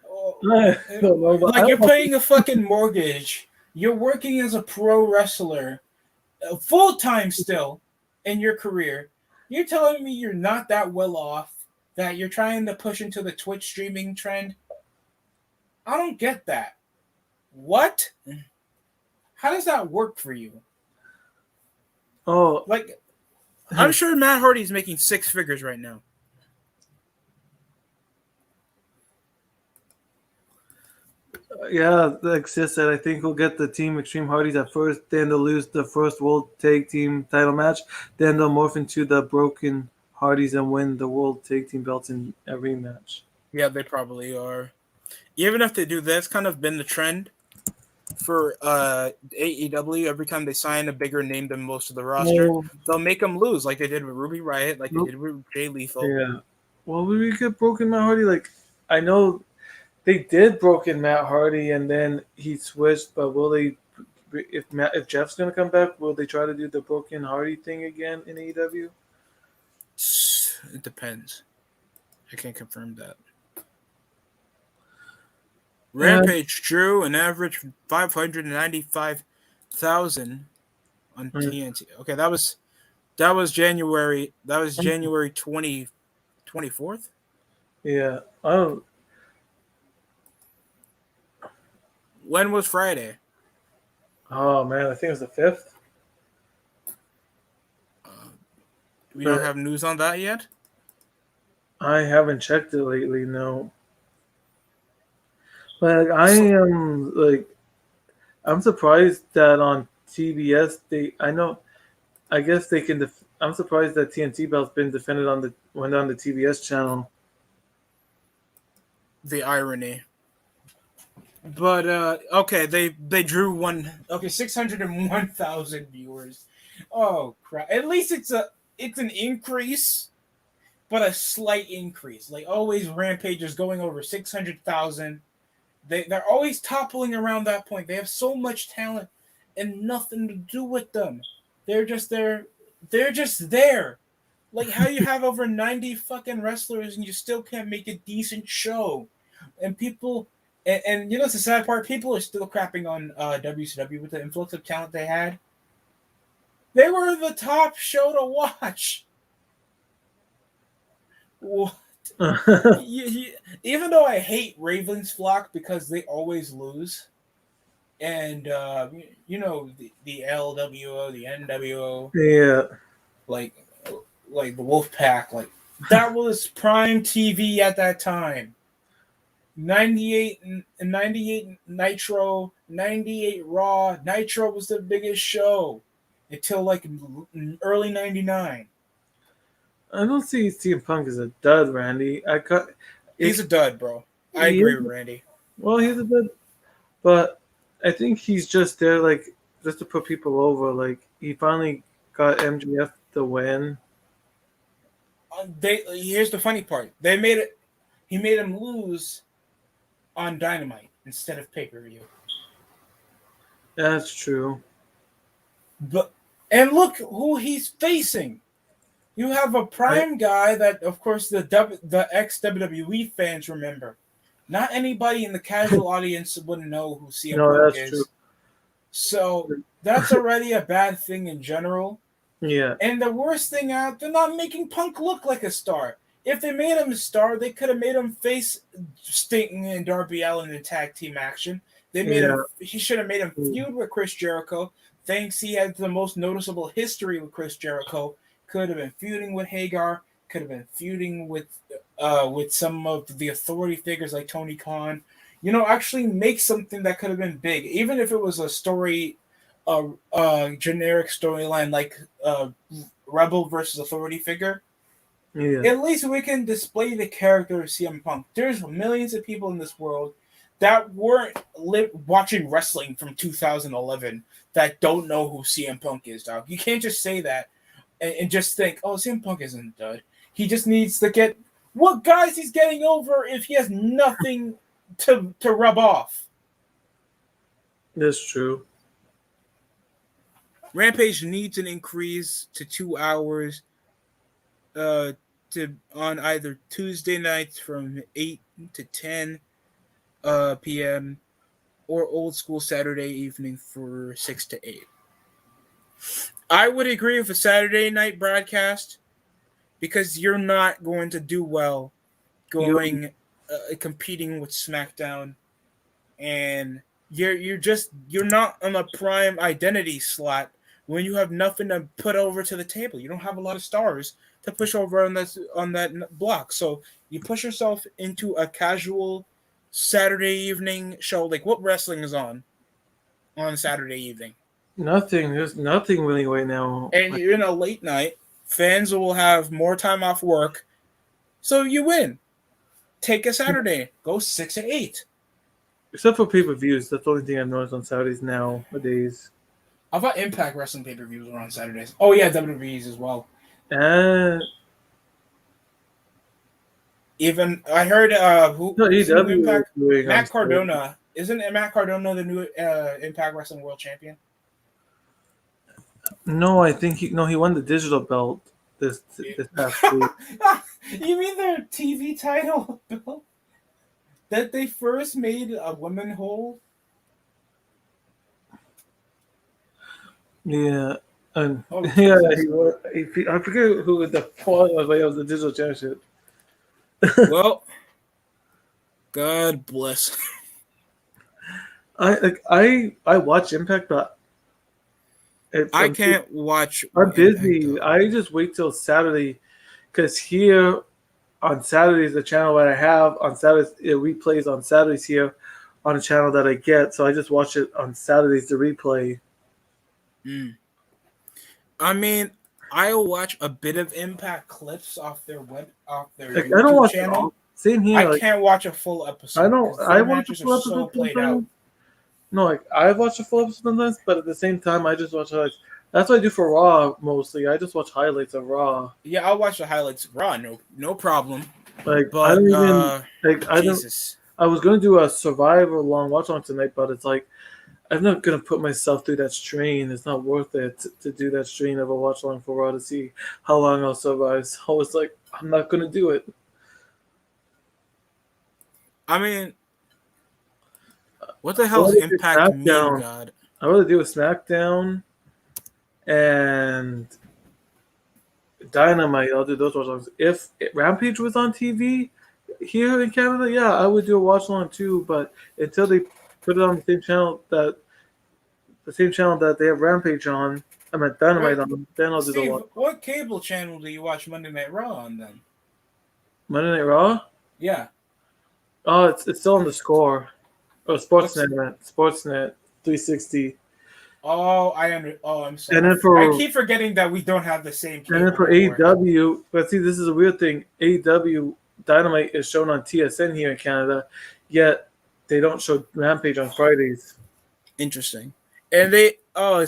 Oh, I don't know, but I like you're don't know. paying a fucking mortgage. You're working as a pro wrestler full time still in your career. You're telling me you're not that well off, that you're trying to push into the Twitch streaming trend? I don't get that. What? How does that work for you? Oh, Like, I'm sure Matt Hardy's making 6 figures right now. yeah, like Sis said, I think we'll get the Team Extreme Hardys at first, then they'll lose the first World Tag Team title match, then they'll morph into the Broken Hardys and win the World Tag Team belts in every match. Yeah, they probably are. Even if they do, that's kind of been the trend for AEW. Every time they sign a bigger name than most of the roster, Oh, they'll make them lose, like they did with Ruby Riott, like they nope. did with Jay Lethal. Yeah. Well, will we get Broken Matt Hardy? Like, I know they did Broken Matt Hardy and then he switched, but will they? If Jeff's gonna come back, will they try to do the Broken Hardy thing again in AEW? It depends. I can't confirm that. Yeah, Rampage drew an average 595,000 on TNT. Okay, that was January. That was January 24th. yeah. I don't. When was Friday? Oh man, I think it was the 5th. We don't But have news on that yet. I haven't checked it lately. No, but I So am like I'm surprised that on TBS they. I know. I guess they can. I'm surprised that TNT belt's been defended on the went on the TBS channel. the irony. But okay, they drew one. Okay, 601,000 viewers. Oh crap! At least it's an increase, but a slight increase. Like always, Rampage is going over 600,000. They're always toppling around that point. They have so much talent and nothing to do with them. They're just there. They're just there. Like how you have over 90 fucking wrestlers and you still can't make a decent show. And people and you know what's the sad part? People are still crapping on WCW with the influx of talent they had. They were the top show to watch. What? Even though I hate Ravens flock because they always lose, and you know the LWO, the NWO, Yeah. like like the Wolf Pack, like that was prime TV at that time. 98 and 98 Nitro, 98 Raw. Nitro was the biggest show until like early 99. I don't see CM Punk as a dud, Randy. I cut. He's It, a dud, bro. I he agree is, with Randy. Well, he's a bit, but I think he's just there like just to put people over. Like he finally got MGF the win. Here's the funny part. They made it. He made him lose on Dynamite instead of pay-per-view. That's true. But and look who he's facing. You have a I, prime guy that, of course, the ex WWE fans remember. Not anybody in the casual audience wouldn't know who CM no, Punk that's true. is. So that's already a bad thing in general. Yeah, And the worst thing out, they're not making Punk look like a star. If they made him a star, they could have made him face Sting and Darby Allin in tag team action. They made yeah. him. He should have made him feud with Chris Jericho. Thanks, he had the most noticeable history with Chris Jericho. Could have been feuding with Hagar. Could have been feuding with some of the authority figures like Tony Khan. Actually make something that could have been big, even if it was a story, a generic storyline like Rebel versus authority figure. Yeah. At least we can display the character of CM Punk. There's millions of people in this world that weren't watching wrestling from 2011 that don't know who CM Punk is, dog. You can't just say that and just think, oh, CM Punk isn't dud. He just needs to get what guys he's getting over if he has nothing to rub off. That's true. Rampage needs an increase to 2 hours on either Tuesday nights from 8 to 10 p.m. or old school Saturday evening for 6 to 8. I would agree with a Saturday night broadcast because you're not going to do well competing with SmackDown, and you're not on a prime identity slot when you have nothing to put over to the table. You don't have a lot of stars to push over on that block, so you push yourself into a casual Saturday evening show. Like, what wrestling is on Saturday evening? Nothing. There's nothing really right now. And you're in a late night. Fans will have more time off work, so you win. Take a Saturday. Go 6 to 8. Except for pay-per-views. That's the only thing I've noticed on Saturdays nowadays. I thought Impact Wrestling pay-per-views were on Saturdays. Oh yeah, WWE's as well. And Even I heard who's the new Impact? Matt Cardona. Isn't Matt Cardona the new Impact Wrestling World Champion? No, I think he won the digital belt this past week. You mean their TV title belt that they first made a woman hold? Yeah. And Oh, yeah, I forget who the point was, but it was the digital championship. Well, God bless. I watch Impact, but I can't watch. I'm busy. I just wait till Saturday, because here on Saturdays the channel that I have on Saturdays it replays on Saturdays here on a channel that I get, so I just watch it on Saturdays to replay. I mean, I'll watch a bit of Impact clips off their Like, YouTube I don't watch channel. it all. Same here. I can't watch a full episode. I don't. I watch a matches full are episode so played out. sometimes. No, like I watch a full episode sometimes, but at the same time, I just watch highlights. That's what I do for Raw mostly. I just watch highlights of Raw. Yeah, I'll watch the highlights of Raw. No problem. Like But I don't even like. I don't. Jesus. I was gonna do a Survivor long watch on tonight, but it's like I'm not gonna put myself through that strain. It's not worth it to do that strain of a watch long for Raw to see how long I'll survive. So it's like I'm not gonna do it. I mean, what the hell does Impact mean, God? I would do a SmackDown and Dynamite. I'll do those watch longs. If Rampage was on TV here in Canada, yeah, I would do a watch long too. But until they put it on the same channel that they have Rampage on, I meant Dynamite on, then I'll do the watch. What cable channel do you watch Monday Night Raw on then? Monday Night Raw? Yeah. Oh, it's still on the Score. Oh, Sportsnet 360. Oh, I'm sorry. And then I keep forgetting that we don't have the same cable. And then for AEW, but see, this is a weird thing. AEW Dynamite is shown on TSN here in Canada, yet they don't show Rampage on Fridays. Interesting. And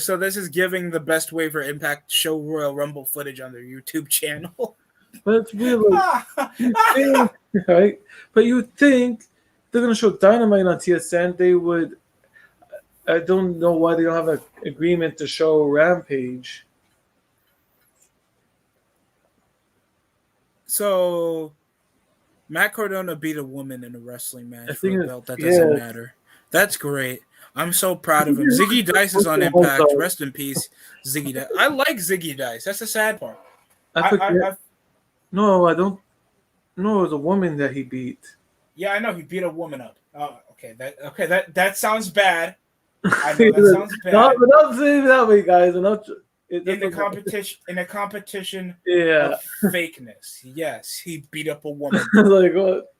so this is giving the best way for Impact to show Royal Rumble footage on their YouTube channel. But it's weird, like you think, right? But you think they're gonna show Dynamite on TSN, they would. I don't know why they don't have an agreement to show Rampage. So Matt Cardona beat a woman in a wrestling I match for a think belt that doesn't matter. That's great. I'm so proud of him. Ziggy Dice is on Impact. Rest in peace, Ziggy Dice. I like Ziggy Dice. That's the sad part. I forget. No, I don't. No, it was a woman that he beat. Yeah, I know he beat a woman up. Oh, okay. That sounds bad. I know that sounds bad. We're not saying that way, guys. We're not. In a competition yeah. of fakeness. Yes, he beat up a woman. Like what?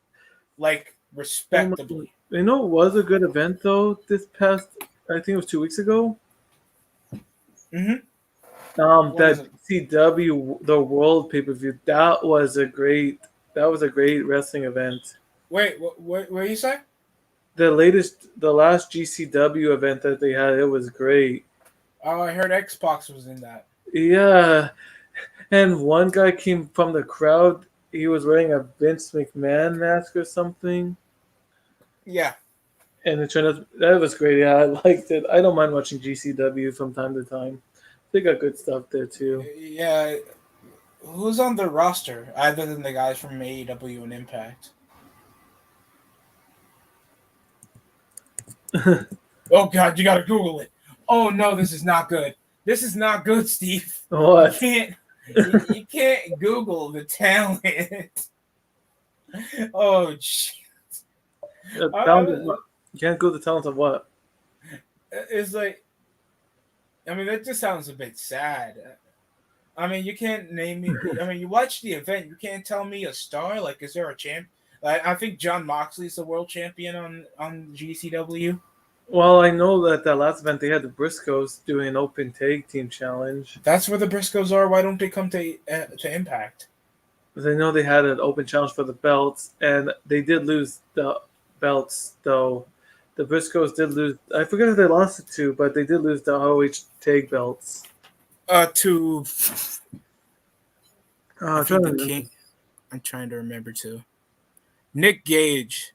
Like respectably. You know, it was a good event though. This past, I think it was 2 weeks ago. Mm-hmm. That CW the World pay-per-view, that was a great wrestling event. Wait, what you say? The last GCW event that they had, it was great. Oh, I heard Xbox was in that. Yeah, and one guy came from the crowd. He was wearing a Vince McMahon mask or something. Yeah. And it turned out that was great. Yeah, I liked it. I don't mind watching GCW from time to time. They got good stuff there too. Yeah. Who's on the roster other than the guys from AEW and Impact? Oh God, you gotta Google it. Oh no, this is not good. This is not good, Steve. What? You can't Google the talent. Oh shit. You can't go the talent of what? It's like, I mean, that just sounds a bit sad. I mean, you can't name me. I mean, you watch the event, you can't tell me a star. Like, is there a champ? I think John Moxley's the world champion on GCW. Well, I know that last event they had the Briscoes doing an open tag team challenge. That's where the Briscoes are. Why don't they come to Impact? Because I know they had an open challenge for the belts, and they did lose the belts, though. The Briscoes did lose. I forget who they lost it to, but they did lose the ROH tag belts. To. I'm trying to remember too. Nick Gage.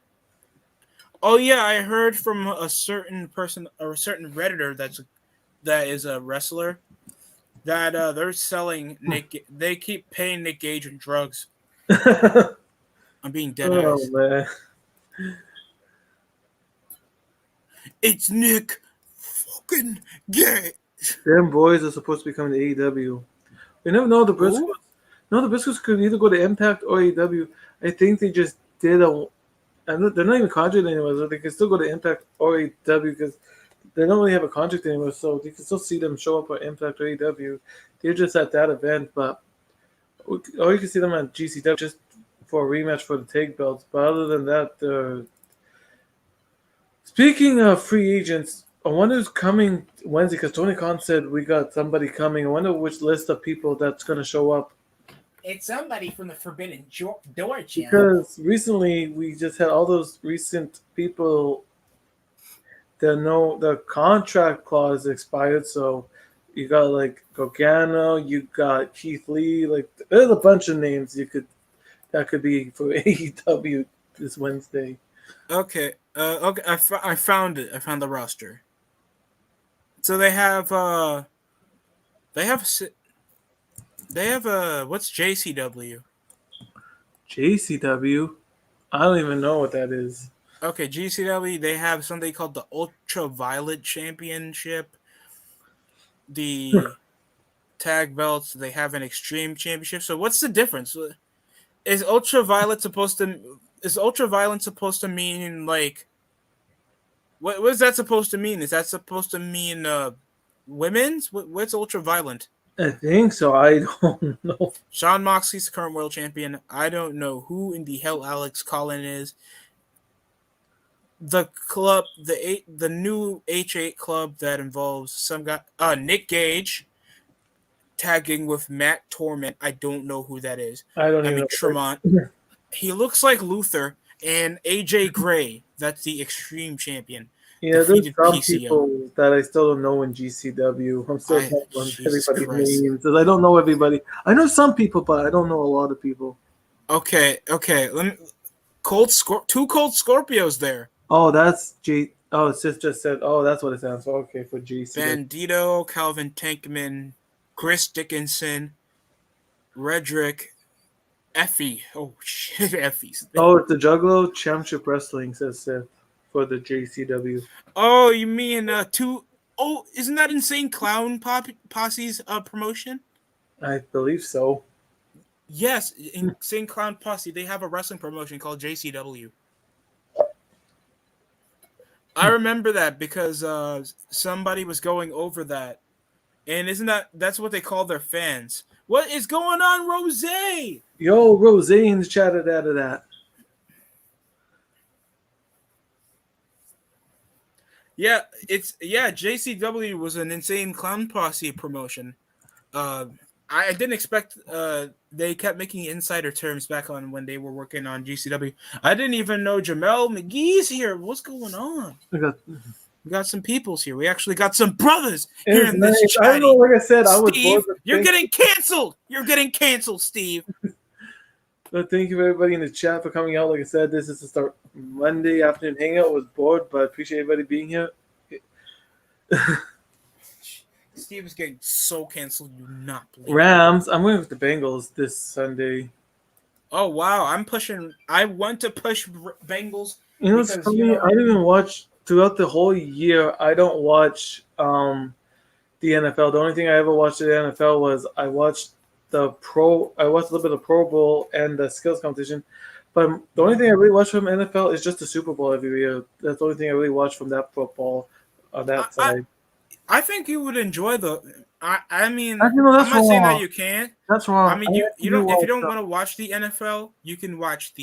Oh yeah, I heard from a certain person or a certain Redditor that is a wrestler that they're selling Nick. They keep paying Nick Gage in drugs. I'm being dead ass. Oh man. It's Nick fucking Gage. Them boys are supposed to be coming to AEW. We never know the Briscoes. Ooh. No, the Briscoes could either go to Impact or AEW. I think they just did a. And they're not even contracted anymore, so they can still go to Impact or AEW because they don't really have a contract anymore. So you can still see them show up at Impact or AEW. They're just at that event, or you can see them at GCW just for a rematch for the tag belts. But other than that, speaking of free agents, I wonder who's coming Wednesday because Tony Khan said we got somebody coming. I wonder which list of people that's going to show up. It's somebody from the Forbidden Door channel. Because recently we just had all those recent people that know the contract clause expired. So you got like Gargano, you got Keith Lee. Like there's a bunch of names that could be for AEW this Wednesday. Okay. I found it. I found the roster. So they have what's JCW? JCW? I don't even know what that is. Okay, GCW, they have something called the Ultraviolet Championship. The tag belts, they have an Extreme Championship. So what's the difference? Is Ultraviolet supposed to mean like what is that supposed to mean? Is that supposed to mean women's? What's Ultraviolet? I think so. I don't know. Shawn Moxley's the current world champion. I don't know who in the hell Alex Collin is. The club, the new H8 club that involves some guy, Nick Gage, tagging with Matt Torment. I don't know who that is. I don't even know. Tremont. He looks like Luther, and AJ Gray, that's the Extreme Champion, Yeah, there's defeated some PCO. people that I still don't know in GCW. I'm still trying to learn Jesus everybody's Christ. names. 'Cause I don't know everybody. I know some people, but I don't know a lot of people. Okay. Let me. Two Cold Scorpios there. Oh, that's G. Oh, it's just said. Oh, that's what it stands for. Okay, for GCW. Bandito, Calvin Tankman, Chris Dickinson, Redrick, Effie. Oh shit, Effie's there. Oh, it's the Juggalo Championship Wrestling, says Seth, for the JCW. Oh, you mean two? Oh, isn't that Insane Clown Posse's promotion? I believe so. Yes, Insane Clown Posse. They have a wrestling promotion called JCW. I remember that because somebody was going over that, and isn't that's what they call their fans? What is going on, Rose? Yo, Rose in the chat out of that. Yeah, JCW was an Insane Clown Posse promotion. I didn't expect. They kept making insider terms back on when they were working on GCW. I didn't even know Jamel McGee's here. What's going on? We got some peoples here. We actually got some brothers here in this chat. I don't know. Like I said, I was Steve, bored. you're getting canceled. You're getting canceled, Steve. But thank you everybody in the chat for coming out. Like I said, this is the start Monday afternoon hangout. I was bored, but I appreciate everybody being here. Steve is getting so canceled. You not believe Rams. I'm going with the Bengals this Sunday. Oh wow, I want to push Bengals. You know, it's funny. I didn't even watch throughout the whole year. I don't watch the NFL. The only thing I ever watched in the NFL was I watched a little bit of Pro Bowl and the skills competition. But the only thing I really watch from NFL is just the Super Bowl every year. That's the only thing I really watch from that football on that side. I think you would enjoy the. I mean, I'm not saying that you can't. That's wrong. I mean, you don't. If you don't want to watch the NFL, you can watch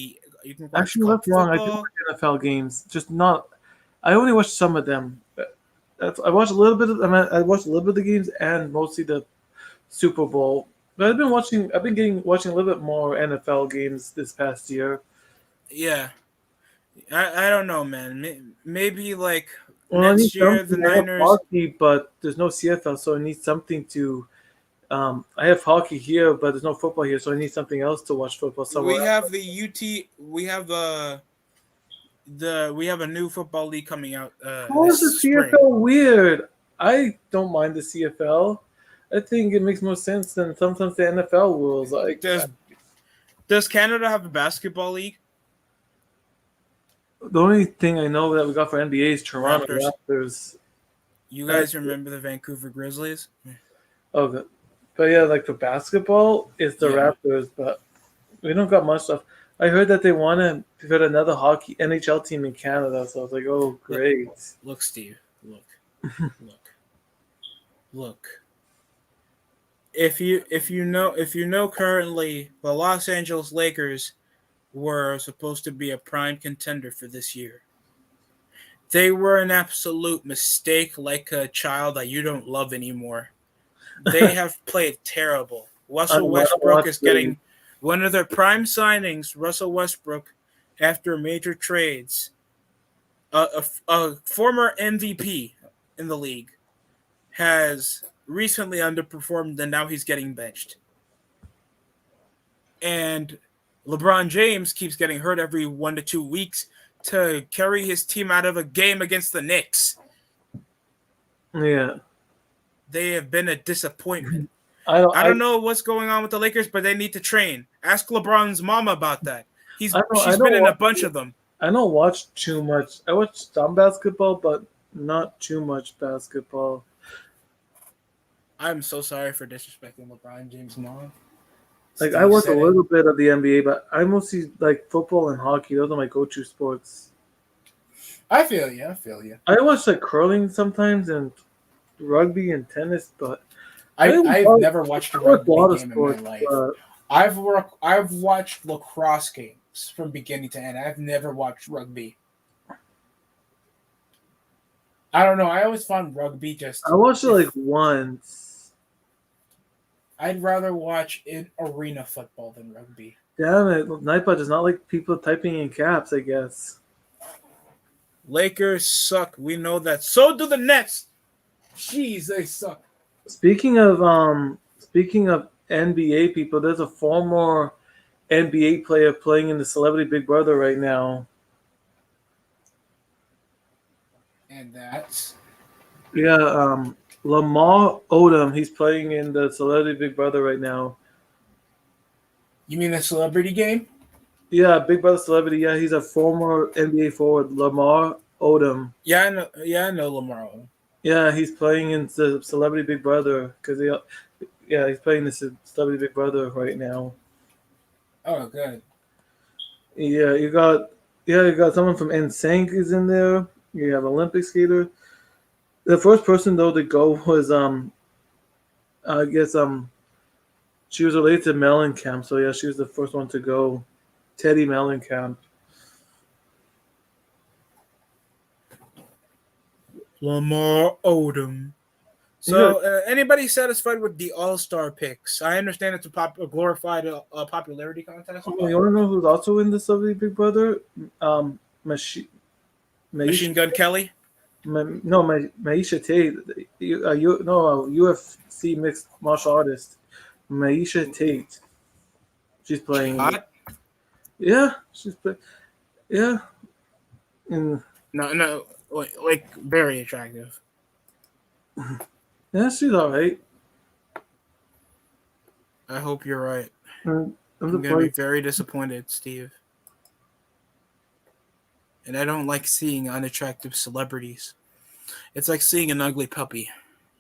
Actually, that's wrong. I do watch NFL games, just not. I only watch some of them. I watched a little bit of. I watched a little bit of the games and mostly the Super Bowl. But I've been watching a little bit more NFL games this past year. Yeah, I don't know, man. Maybe like next year the Niners. Hockey, but there's no CFL, so I need something to. I have hockey here, but there's no football here, so I need something else to watch football somewhere. We have the UT. We have we have a new football league coming out. How is the CFL weird? I don't mind the CFL. I think it makes more sense than sometimes the NFL rules. Like, does Canada have a basketball league? The only thing I know that we got for NBA is Toronto Raptors. You guys remember the Vancouver Grizzlies? Oh, but yeah, like for basketball, it's the Raptors, but we don't got much stuff. I heard that they want to put another hockey NHL team in Canada, so I was like, oh, great. Look, Steve, look. If you know currently the Los Angeles Lakers were supposed to be a prime contender for this year. They were an absolute mistake, like a child that you don't love anymore. They have played terrible. Russell Westbrook is getting one of their prime signings. Russell Westbrook, after major trades, a former MVP in the league, has recently underperformed, and now he's getting benched. And LeBron James keeps getting hurt every 1 to 2 weeks to carry his team out of a game against the Knicks. Yeah. They have been a disappointment. I don't know what's going on with the Lakers, but they need to train. Ask LeBron's mama about that. She's been in a bunch of them. I don't watch too much. I watch some basketball, but not too much basketball. I'm so sorry for disrespecting LeBron James' mom. Like, I watch a little bit of the NBA, but I mostly like football and hockey. Those are my go-to sports. I feel you. I watch like curling sometimes and rugby and tennis, but I've never watched a rugby game in my life. I've watched lacrosse games from beginning to end. I've never watched rugby. I don't know. I always found rugby just. I watched it like once. I'd rather watch arena football than rugby. Damn it, Nightbot does not like people typing in caps, I guess. Lakers suck. We know that. So do the Nets. Jeez, they suck. Speaking of NBA people, there's a former NBA player playing in the Celebrity Big Brother right now. And that's Yeah, Lamar Odom, he's playing in the Celebrity Big Brother right now. you mean the celebrity game? Yeah, Big Brother Celebrity. Yeah, he's a former NBA forward, Lamar Odom. Yeah, I know. Yeah, I know Lamar. Yeah, he's playing in the Celebrity Big Brother yeah, he's playing the Celebrity Big Brother right now. Oh, good. Yeah, you got someone from NSYNC is in there. You have Olympic skater. The first person though to go was I guess she was related to Mellencamp, so yeah, she was the first one to go. Teddy Mellencamp. Lamar Odom. Yeah, So, anybody satisfied with the All Star picks? I understand it's a glorified popularity contest, oh, you but want to know who's also in the Celebrity Big Brother? Mashi, Maisha, Machine Gun Kelly. Maisha Tate. UFC mixed martial artist. Maisha Tate. She's She playing. hot? Yeah, she's playing. Yeah, and No, no, like very attractive. yeah, she's all right. I hope you're right. And I'm I'm gonna be surprised. very disappointed, Steve. And I don't like seeing unattractive celebrities. It's like seeing an ugly puppy.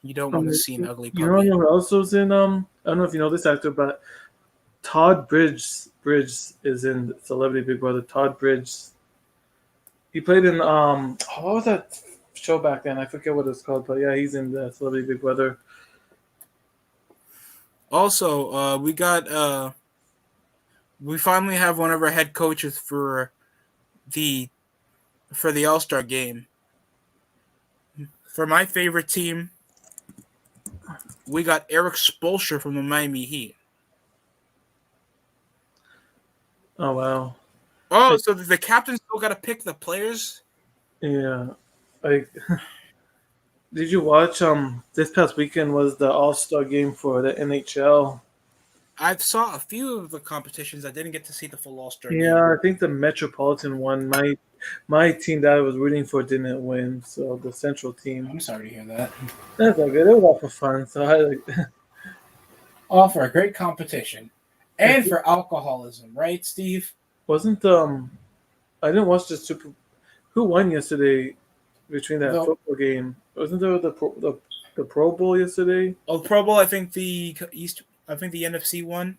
You don't want to see an ugly You don't puppy. know who else was in I don't know if you know this actor, but Todd Bridges is in Celebrity Big Brother. Todd Bridges. He played in what was that show back then? I forget what it's called, but yeah, he's in the Celebrity Big Brother. Also, we finally have one of our head coaches the for the All Star game. For my favorite team, we got Eric Spoelstra from the Miami Heat. Oh wow. Oh, so the captain still got to pick the players? Yeah. Like did you watch this past weekend was the All-Star game for the NHL? I saw a few of the competitions. I didn't get to see the full All Star game. Yeah, I think the Metropolitan one. My team that I was rooting for didn't win, so the Central team. I'm sorry to hear that. That's all good. It was all for fun. So I like. All for a great competition. And for alcoholism, right, Steve? Wasn't I didn't watch the Super. Who won yesterday between that The football game? Wasn't there the Pro Bowl yesterday? Pro Bowl, I think the NFC one.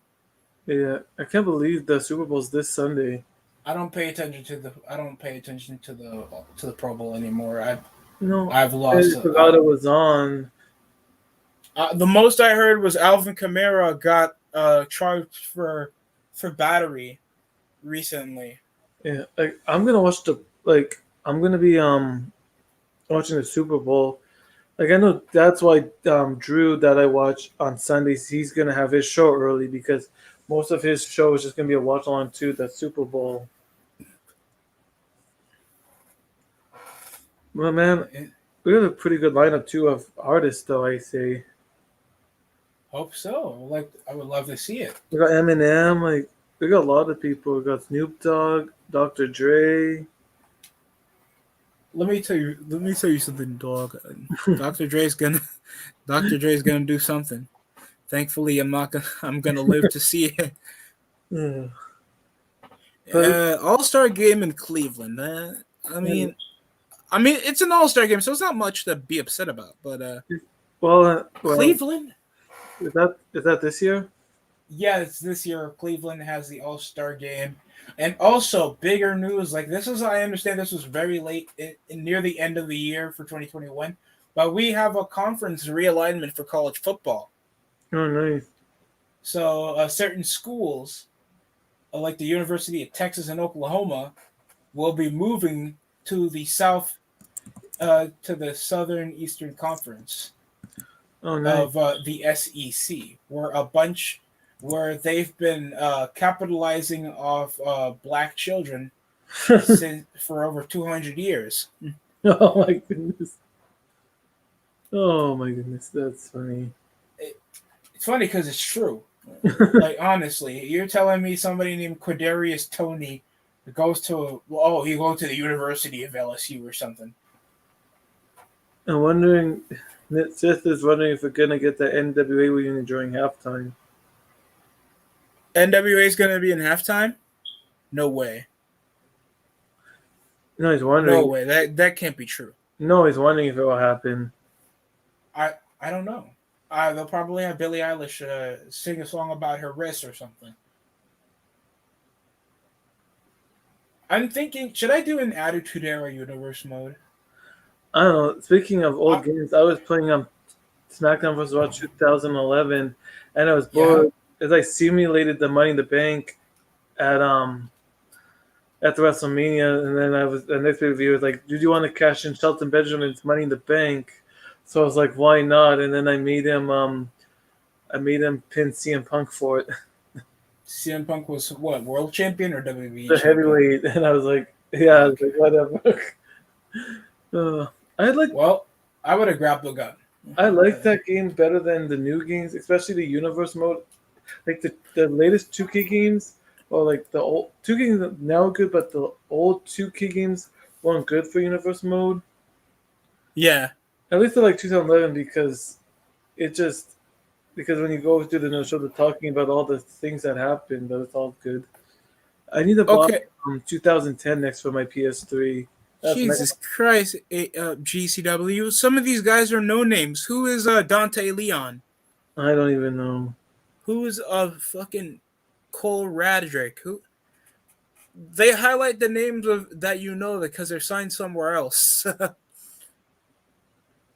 Yeah, I can't believe the Super Bowl's this Sunday. I don't pay attention to the Pro Bowl anymore. No, I've I lost. forgot it was on. The most I heard was Alvin Kamara got charged for battery recently. Yeah, like I'm gonna watch I'm gonna be watching the Super Bowl. Like I know that's why Drew that I watch on Sundays he's gonna have his show early because most of his show is just gonna be a watch along to the Super Bowl. Well, man, we have a pretty good lineup too of artists, though. I say Hope so. I would love to see it. we got Eminem. Like we got a lot of people. We got Snoop Dogg, Dr. Dre. Let me tell you something, dog. Dr. Dre's gonna do something. Thankfully, I'm gonna live to see it. Yeah. But All Star game in Cleveland. It's an All Star game, so it's not much to be upset about. But Cleveland. Is that this year? Yeah, it's this year. Cleveland has the All Star game, and also bigger news. Like this is, I understand this was very late, near the end of the year for 2021, but we have a conference realignment for college football. Oh, nice. So certain schools, like the University of Texas and Oklahoma, will be moving to the to the Southern Eastern Conference Oh, nice. of the SEC, where a bunch where they've been capitalizing off black children for over 200 years. Oh my goodness. Oh my goodness, that's funny. It's funny because it's true. Like honestly, you're telling me somebody named Quadarius Tony goes to he goes to the University of LSU or something. I'm wondering, Seth is wondering if we're gonna get the NWA reunion during halftime. NWA is going to be in halftime? No way. No, he's wondering. No way. That can't be true. No, he's wondering if it will happen. I don't know. They'll probably have Billie Eilish sing a song about her wrist or something. I'm thinking, should I do an Attitude Era Universe mode? I don't know. Speaking of old games, I was playing SmackDown vs. Raw 2011, and I was bored as I simulated the Money in the Bank at the WrestleMania, and then the next review was like, "Did you want to cash in Shelton Benjamin's Money in the Bank?" So I was like, "Why not?" And then I made him pin CM Punk for it. CM Punk was what, world champion or WWE? The heavyweight, and I was like, "Yeah, I was like, whatever." Well, I would have grabbed the gun. I like that game better than the new games, especially the Universe mode. Like the latest 2K games, or like the old 2K games are now good, but the old 2K games weren't good for Universe mode. Yeah. At least I like 2011 because when you go through the show, they're talking about all the things that happened, but it's all good. I need to buy 2010 next for my PS3. Jesus Christ, GCW. Some of these guys are no names. Who is Dante Leon? I don't even know. Who is fucking Cole Radrick? Who? They highlight the names of that because they're signed somewhere else.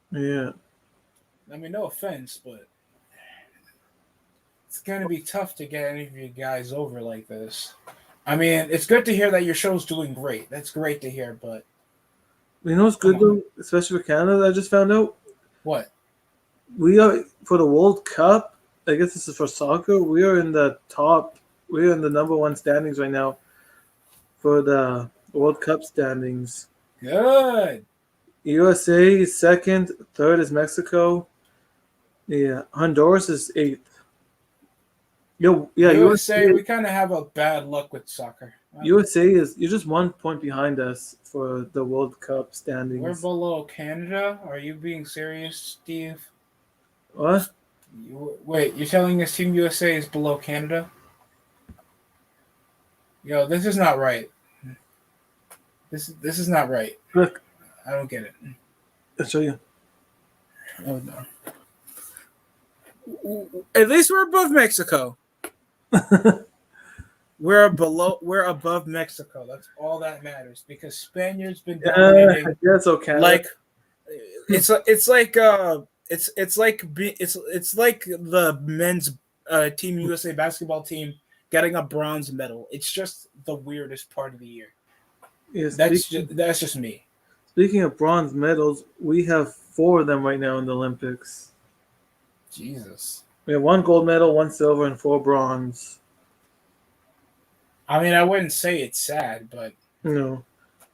Yeah. I mean, no offense, but it's gonna be tough to get any of you guys over like this. I mean, it's good to hear that your show's doing great. That's great to hear, but you know what's good though, especially for Canada, I just found out? What? We are, for the World Cup, I guess this is for soccer, we are in the number one standings right now for the World Cup standings. Good. USA is second, third is Mexico. Yeah, Honduras is eighth. USA, we kind of have a bad luck with soccer. You're just 1 point behind us for the World Cup standings. We're below Canada? Are you being serious, Steve? What? Wait, you're telling us Team USA is below Canada? Yo, this is not right. This is not right. Look. I don't get it. I'll show you. Oh no. At least we're above Mexico. We're above Mexico. That's all that matters because Spaniards been dominating. Yeah, it's okay. Like it's like the men's Team USA basketball team getting a bronze medal. It's just the weirdest part of the year. Yeah, that's just me. Speaking of bronze medals, we have 4 of them right now in the Olympics. Jesus. We have 1 gold medal, 1 silver, and 4 bronze. I mean, I wouldn't say it's sad, but no,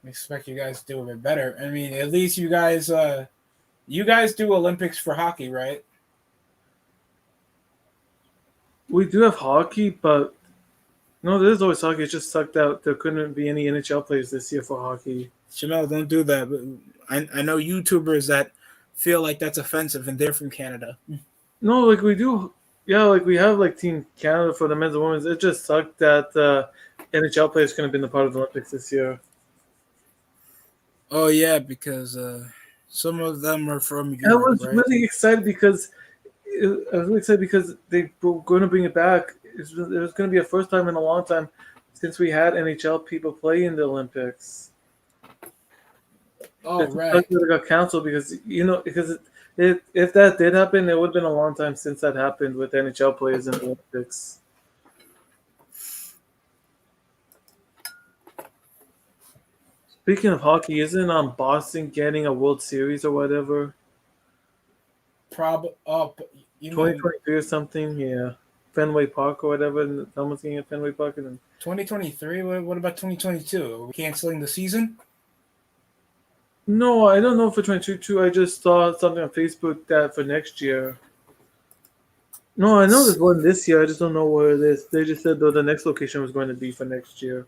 I expect you guys to do a bit better. I mean, at least you guys do Olympics for hockey, right? We do have hockey, but no, there's always hockey. It just sucked out. There couldn't be any NHL players this year for hockey. Jamel, don't do that. I know YouTubers that feel like that's offensive, and they're from Canada. No, like we do. Yeah, like we have like Team Canada for the men's and women's. It just sucked that NHL players couldn't have been a part of the Olympics this year. Oh yeah, because some of them are from Europe. I was really excited because they were going to bring it back. It was going to be a first time in a long time since we had NHL people play in the Olympics. Oh, right. It got canceled because if that did happen, it would have been a long time since that happened with NHL players in the Olympics. Speaking of hockey, isn't Boston getting a World Series or whatever? 2023 or something, yeah. Fenway Park or whatever, and someone's getting at Fenway Park, and then 2023. What about 2022? Are we canceling the season? no, I don't know for 2022. I just saw something on Facebook that for next year. No, I know there's one this year. I just don't know where it is. They just said though the next location was going to be for next year.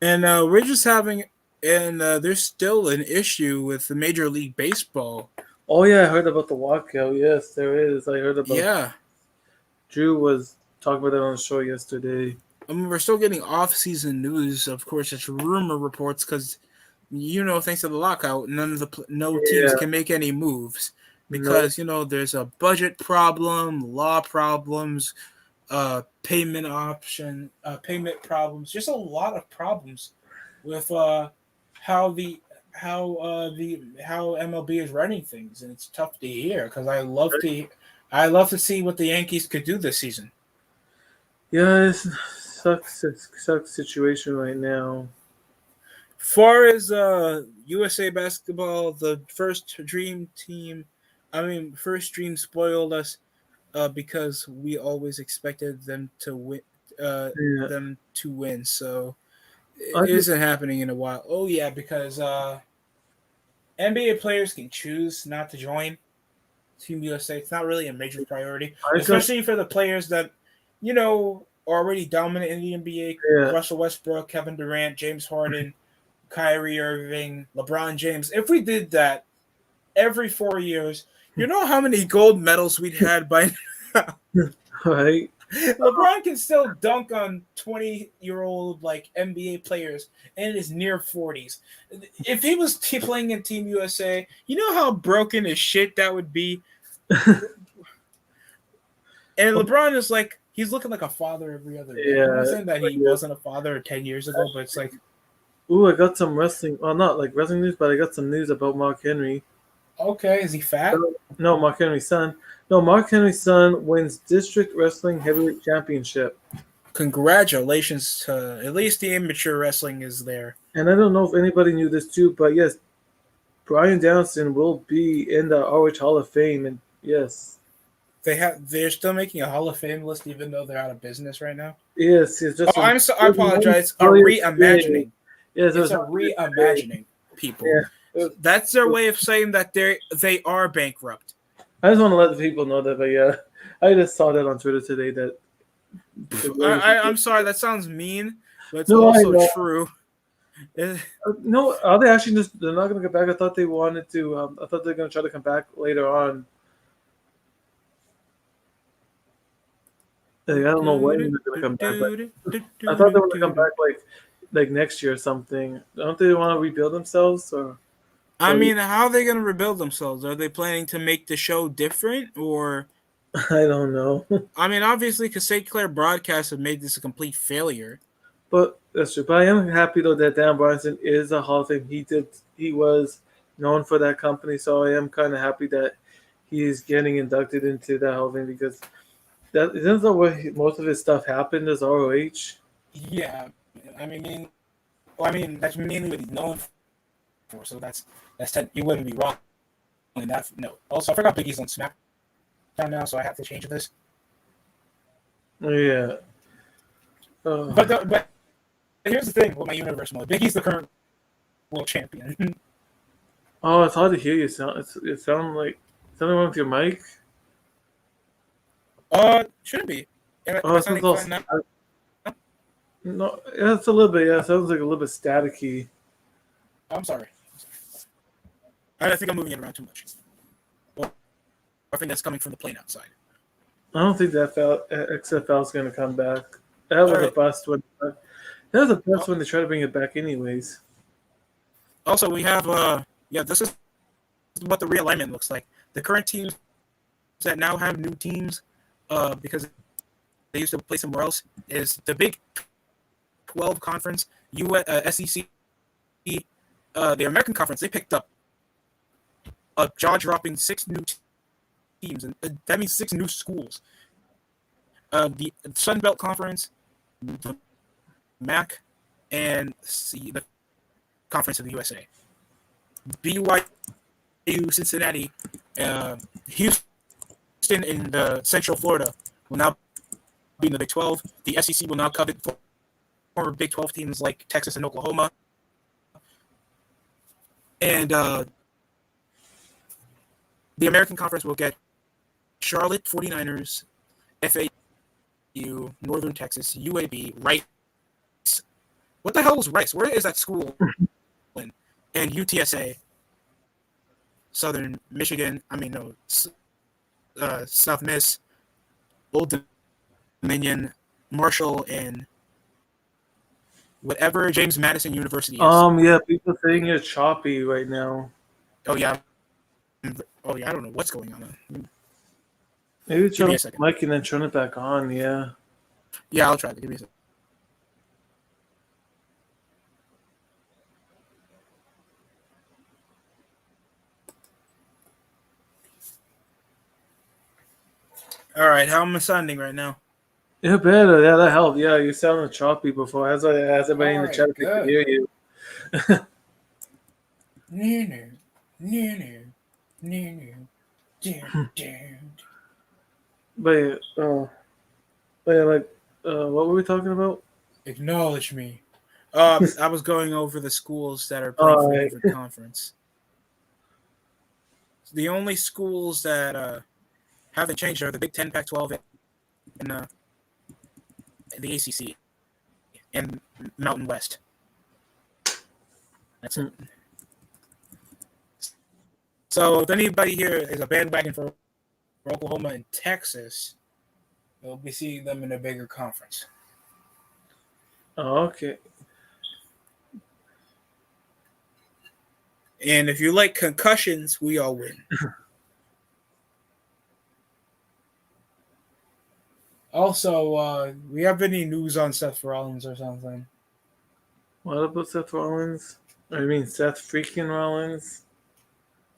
And we're just having, and there's still an issue with the Major League Baseball. Oh yeah, I heard about the walkout. Yes, there is. I heard about. Yeah, Drew was talking about that on the show yesterday. I mean, we're still getting off-season news. Of course, it's rumor reports because, thanks to the lockout, no teams Yeah. can make any moves No, because there's a budget problem, law problems, payment problems, just a lot of problems with how MLB is running things, and it's tough to hear because I love to see what the Yankees could do this season. yeah, it's sucks situation right now. Far as USA basketball, the first dream spoiled us because we always expected them to win. Yeah. Them to win, so I it just, isn't happening in a while. Oh yeah, because NBA players can choose not to join Team USA. It's not really a major priority, especially for the players that are already dominant in the NBA. Yeah. Russell Westbrook, Kevin Durant, James Harden, Kyrie Irving, LeBron James. If we did that every 4 years, you know how many gold medals we'd had by now. Right. LeBron can still dunk on 20-year-old NBA players in his near 40s. If he was playing in Team USA, you know how broken as shit that would be. And LeBron is he's looking like a father every other day. Yeah. I'm not saying that he wasn't a father 10 years ago, but it's ooh, I got some wrestling. Well, not like wrestling news, but I got some news about Mark Henry. okay, is he fat? No, Mark Henry's son. No, Mark Henry's son wins district wrestling heavyweight championship. Congratulations to at least the amateur wrestling is there. And I don't know if anybody knew this too, but yes, Brian Downston will be in the ROH Hall of Fame, and yes, They're still making a Hall of Fame list even though they're out of business right now. yes, it's just. I apologize. A reimagining. Yes, it's a reimagining. People. Yeah. That's their way of saying that they are bankrupt. I just want to let the people know that, but yeah, I just saw that on Twitter today. That I'm sorry, that sounds mean, but it's also true. No, are they actually just? They're not going to get back. I thought they wanted to. I thought they're going to try to come back later on. I don't know when they're going to come back. But I thought they were going to come back like next year or something. Don't they want to rebuild themselves? Or I mean, how are they going to rebuild themselves? Are they planning to make the show different, or I don't know. I mean, obviously, because St. Clair Broadcast have made this a complete failure. But that's true. But I am happy though that Dan Bryanson is a Hall of Fame. He was known for that company, so I am kind of happy that he's getting inducted into that Hall of Fame because that isn't that where most of his stuff happened as ROH. Yeah, I mean, that's mainly what he's known for. So you wouldn't be wrong in that note. Also, I forgot Big E's on SmackDown now, so I have to change this. Yeah. But here's the thing with my universe mode. Big E's the current world champion. Oh, it's hard to hear you. It sounds like something wrong with your mic. Shouldn't be. Oh, it sounds all no, yeah, it's a little bit. Yeah, it sounds like a little bit staticky. I'm sorry. I think I'm moving it around too much. Well, I think that's coming from the plane outside. I don't think that XFL is going to come back. That was a bust when. That was a bust when they try to bring it back, anyways. Also, we have this is what the realignment looks like. The current teams that now have new teams, because they used to play somewhere else, is the Big 12 Conference, SEC, the American Conference. They picked up a jaw-dropping 6 new teams, and that means 6 new schools. The Sun Belt Conference, the MAC, and the Conference of the USA. BYU, Cincinnati, Houston in the Central Florida will now be in the Big 12. The SEC will now covet former Big 12 teams like Texas and Oklahoma. And the American Conference will get Charlotte 49ers, FAU, Northern Texas, UAB, Rice. What the hell was Rice? Where is that school? And UTSA, Southern Michigan. South Miss, Old Dominion, Marshall, and whatever James Madison University is. Yeah, people saying you're choppy right now. Oh yeah, I don't know what's going on. Maybe turn off the mic and then turn it back on. Yeah. Yeah, I'll try that. Give me a second. All right, how am I sounding right now? Yeah, better. Yeah, that helped. Yeah, you sounded choppy before. As everybody in the chat could hear you. But what were we talking about? Acknowledge me. I was going over the schools that are playing for a different conference. The only schools that haven't changed are the Big 10, Pac-12, and the ACC, and Mountain West. That's it. So if anybody here is a bandwagon for Oklahoma and Texas, we'll be seeing them in a bigger conference. Oh, okay. And if you like concussions, we all win. Also, we have any news on Seth Rollins or something? What about Seth Rollins? I mean, Seth freaking Rollins.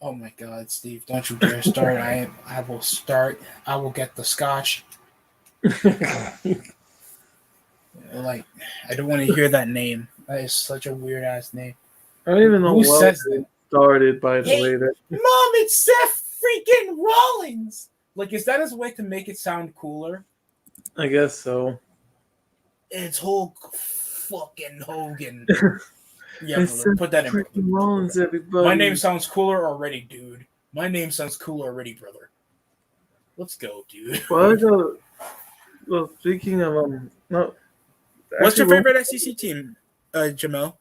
Oh my God, Steve! Don't you dare start! I will start. I will get the scotch. Like, I don't want to hear that name. That is such a weird ass name. I don't even know Who says it that? started, by the way. Mom, it's Seth freaking Rollins. Like, is that his way to make it sound cooler? I guess so. It's Hulk fucking Hogan. Yeah, It's brother, put that in. Freaking Rollins, everybody. My name sounds cooler already, dude. My name sounds cooler already, brother. Let's go, dude. Well, speaking of no. What's your favorite SEC team, Jamel?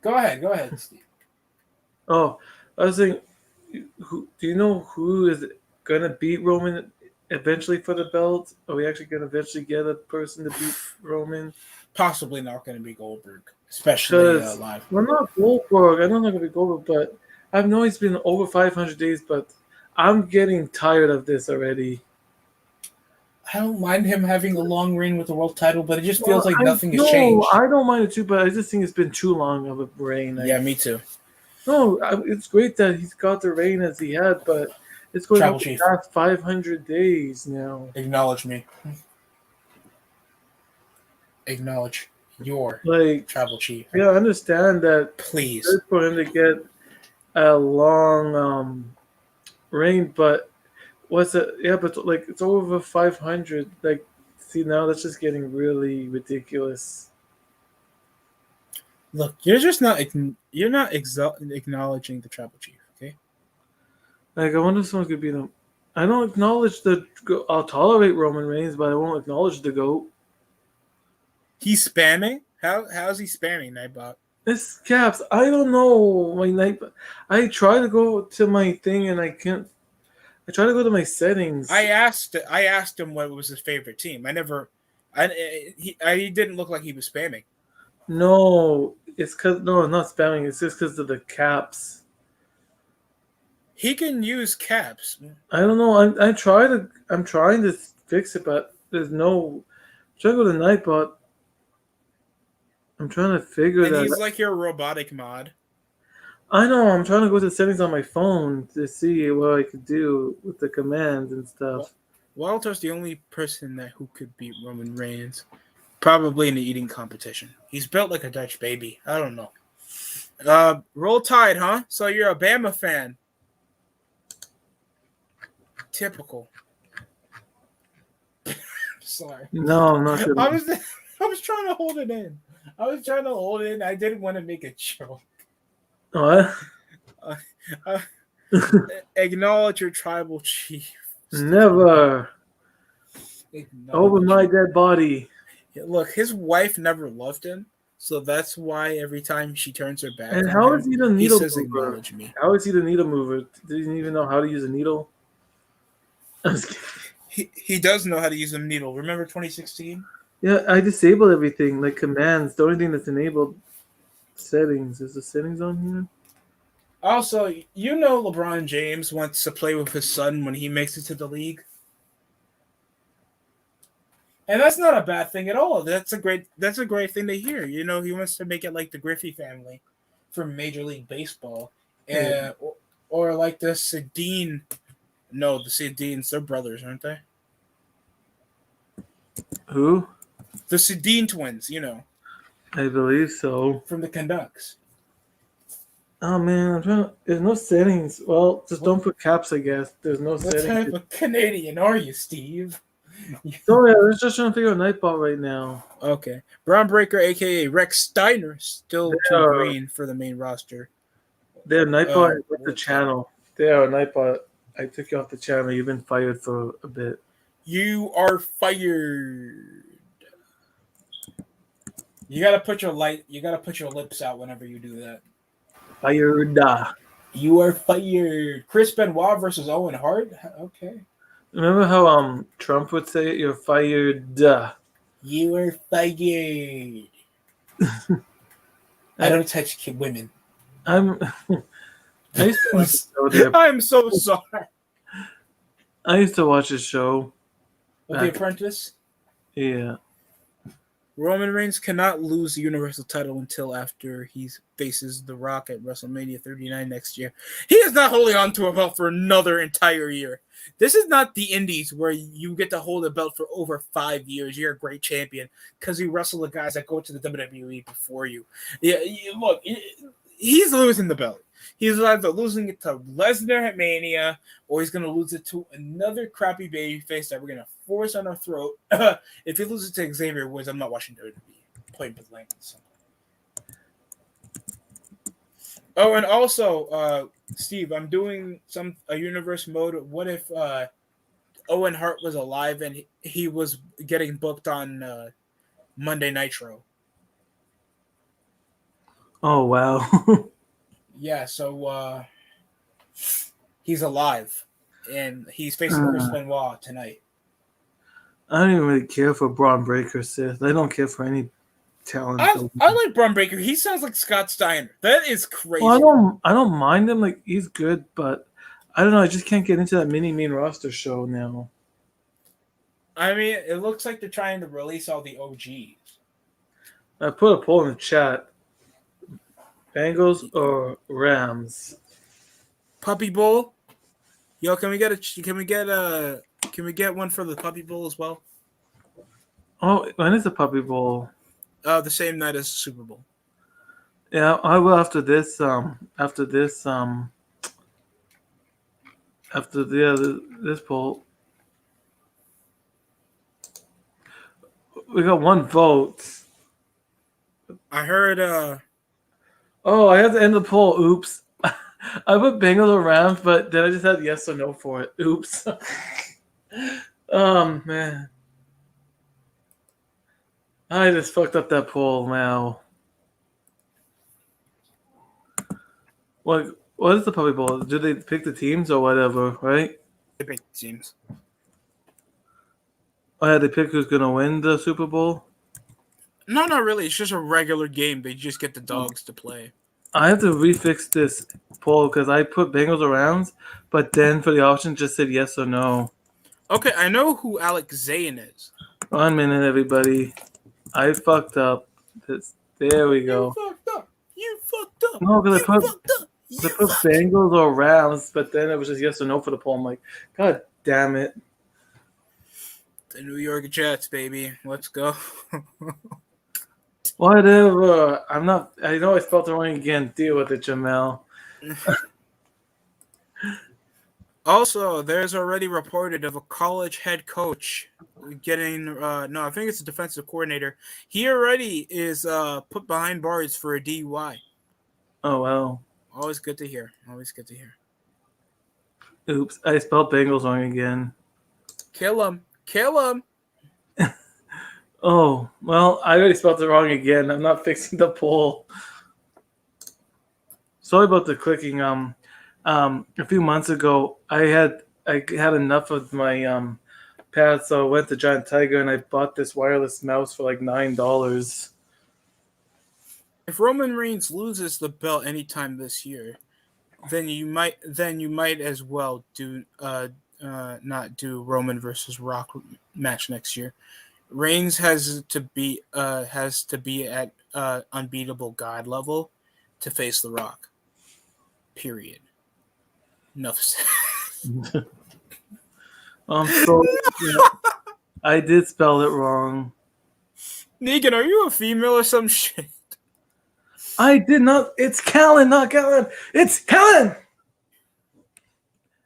Go ahead, Steve. Oh, I was saying, do you know who is gonna beat Roman eventually for the belt? Are we actually gonna eventually get a person to beat Roman? Possibly not going to be Goldberg, especially live. Well, not Goldberg. I don't know if it'll be Goldberg, but I know it's been over 500 days, but I'm getting tired of this already. I don't mind him having a long reign with the world title, but it just feels like nothing has changed. I don't mind it too, but I just think it's been too long of a reign. Yeah, me too. No, it's great that he's got the reign as he had, but it's going on past 500 days now. Acknowledge me. Acknowledge your tribal chief. Yeah, I understand that. Please. It's good for him to get a long reign, but what's it? Yeah, but it's over 500. See, now that's just getting really ridiculous. Look, you're not acknowledging the tribal chief, okay? I wonder if someone could beat him. I don't acknowledge I'll tolerate Roman Reigns, but I won't acknowledge the GOAT. He's spamming? How's he spamming, Nightbot? It's caps. I don't know. I try to go to my thing and I can't. I try to go to my settings. I asked him what was his favorite team. He didn't look like he was spamming. No, it's not spamming. It's just because of the caps. He can use caps. I don't know. I'm trying to fix it, but there's no. Try to go to Nightbot. I'm trying to figure that out. And he's like your robotic mod. I know. I'm trying to go to the settings on my phone to see what I could do with the commands and stuff. Walter's the only person who could beat Roman Reigns. Probably in the eating competition. He's built like a Dutch baby. I don't know. Roll Tide, huh? So you're a Bama fan. Sorry. No, I'm not I gonna. was trying to hold it in. I didn't want to make a joke. What? Uh, uh, acknowledge your tribal chief. Never. Over Acknowledge my it. dead body. Look, his wife never loved him, so that's why every time she turns her back And on how is him, he the he needle says, mover? "Acknowledge me." How is he the needle mover? Doesn't even know how to use a needle. I'm just kidding. He does know how to use a needle. Remember 2016? Yeah, I disabled everything like commands. The only thing that's enabled settings. Is the settings on here? Also, you know LeBron James wants to play with his son when he makes it to the league. And that's not a bad thing at all. That's a great thing to hear. You know, he wants to make it like the Griffey family from Major League Baseball. Yeah. Or like the Sedin. No, the Sedins, they're brothers, aren't they? Who? The Sedin twins, you know, I believe so. from the Canucks. Oh man, I'm trying to. There's no settings. Well, just don't put caps, I guess. There's no What settings. type of Canadian are you, Steve? So yeah, I was just trying to figure out Nightbot right now. Okay. Brown Breaker, aka Rex Steiner, still too There, green for the main roster. there, Nightbot with the What's channel. There, Nightbot. I took you off the channel. You've been fired for a bit. You are fired. You gotta put your lips out whenever you do that. Fired. You are fired. Chris Benoit versus Owen Hart. Okay. Remember how Trump would say it? You're fired. You are fired. I don't touch women. I'm. I used to watch the show there. I'm so sorry. I used to watch the show. With The Apprentice. Yeah. Roman Reigns cannot lose the Universal title until after he faces The Rock at WrestleMania 39 next year. He is not holding on to a belt for another entire year. This is not the Indies where you get to hold a belt for over 5 years. You're a great champion because you wrestle the guys that go to the WWE before you. Yeah, look, he's losing the belt. He's either losing it to Lesnar at Mania, or he's going to lose it to another crappy babyface that we're going to force on our throat. If he loses to Xavier Woods, I'm not watching WWE. Point blank. Oh, and also, Steve, I'm doing a universe mode. What if Owen Hart was alive and he was getting booked on Monday Nitro? Oh wow. Yeah, so he's alive, and he's facing Chris Benoit tonight. I don't even really care for Braun Breaker, Seth. I don't care for any talent. I like Braun Breaker. He sounds like Scott Steiner. That is crazy. Well, I don't mind him. Like he's good, but I don't know. I just can't get into that mini main roster show now. I mean, it looks like they're trying to release all the OGs. I put a poll in the chat. Bengals or Rams? Puppy Bowl. Yo, can we get one for the Puppy Bowl as well? Oh, when is the Puppy Bowl? The same night as the Super Bowl. Yeah, I will after this this poll. We got one vote. I heard Oh, I have to end the poll. Oops. I put Bengals or Rams, but then I just had yes or no for it. Oops. Man. I just fucked up that poll now. What is the Puppy Bowl? Do they pick the teams or whatever, right? they pick teams. Oh yeah, they pick who's gonna win the Super Bowl? No, not really. It's just a regular game. They just get the dogs to play. I have to refix this poll because I put Bengals or Rams, but then for the option just said yes or no. Okay, I know who Alex Zayn is. 1 minute, everybody. I fucked up. There we go. You fucked up. No, because I put fucked Bengals or Rams, but then it was just yes or no for the poll. I'm like, God damn it. The New York Jets, baby. Let's go. Whatever. I know I spelled it wrong again. Deal with it, Jamel. Also, there's already reported of a college head coach getting no, I think it's a defensive coordinator. He already is put behind bars for a DUI. Oh wow. Always good to hear. Always good to hear. Oops, I spelled Bengals wrong again. Kill him. Kill him. Oh well, I already spelled it wrong again. I'm not fixing the poll. Sorry about the clicking. A few months ago, I had enough of my pad, so I went to Giant Tiger and I bought this wireless mouse for like $9. If Roman Reigns loses the belt anytime this year, then you might as well do not do Roman versus Rock match next year. Reigns has to be at unbeatable God level to face The Rock. Period. Enough said. So yeah, I did spell it wrong. Negan, are you a female or some shit? I did not. It's Callan, not Callan. It's Callan.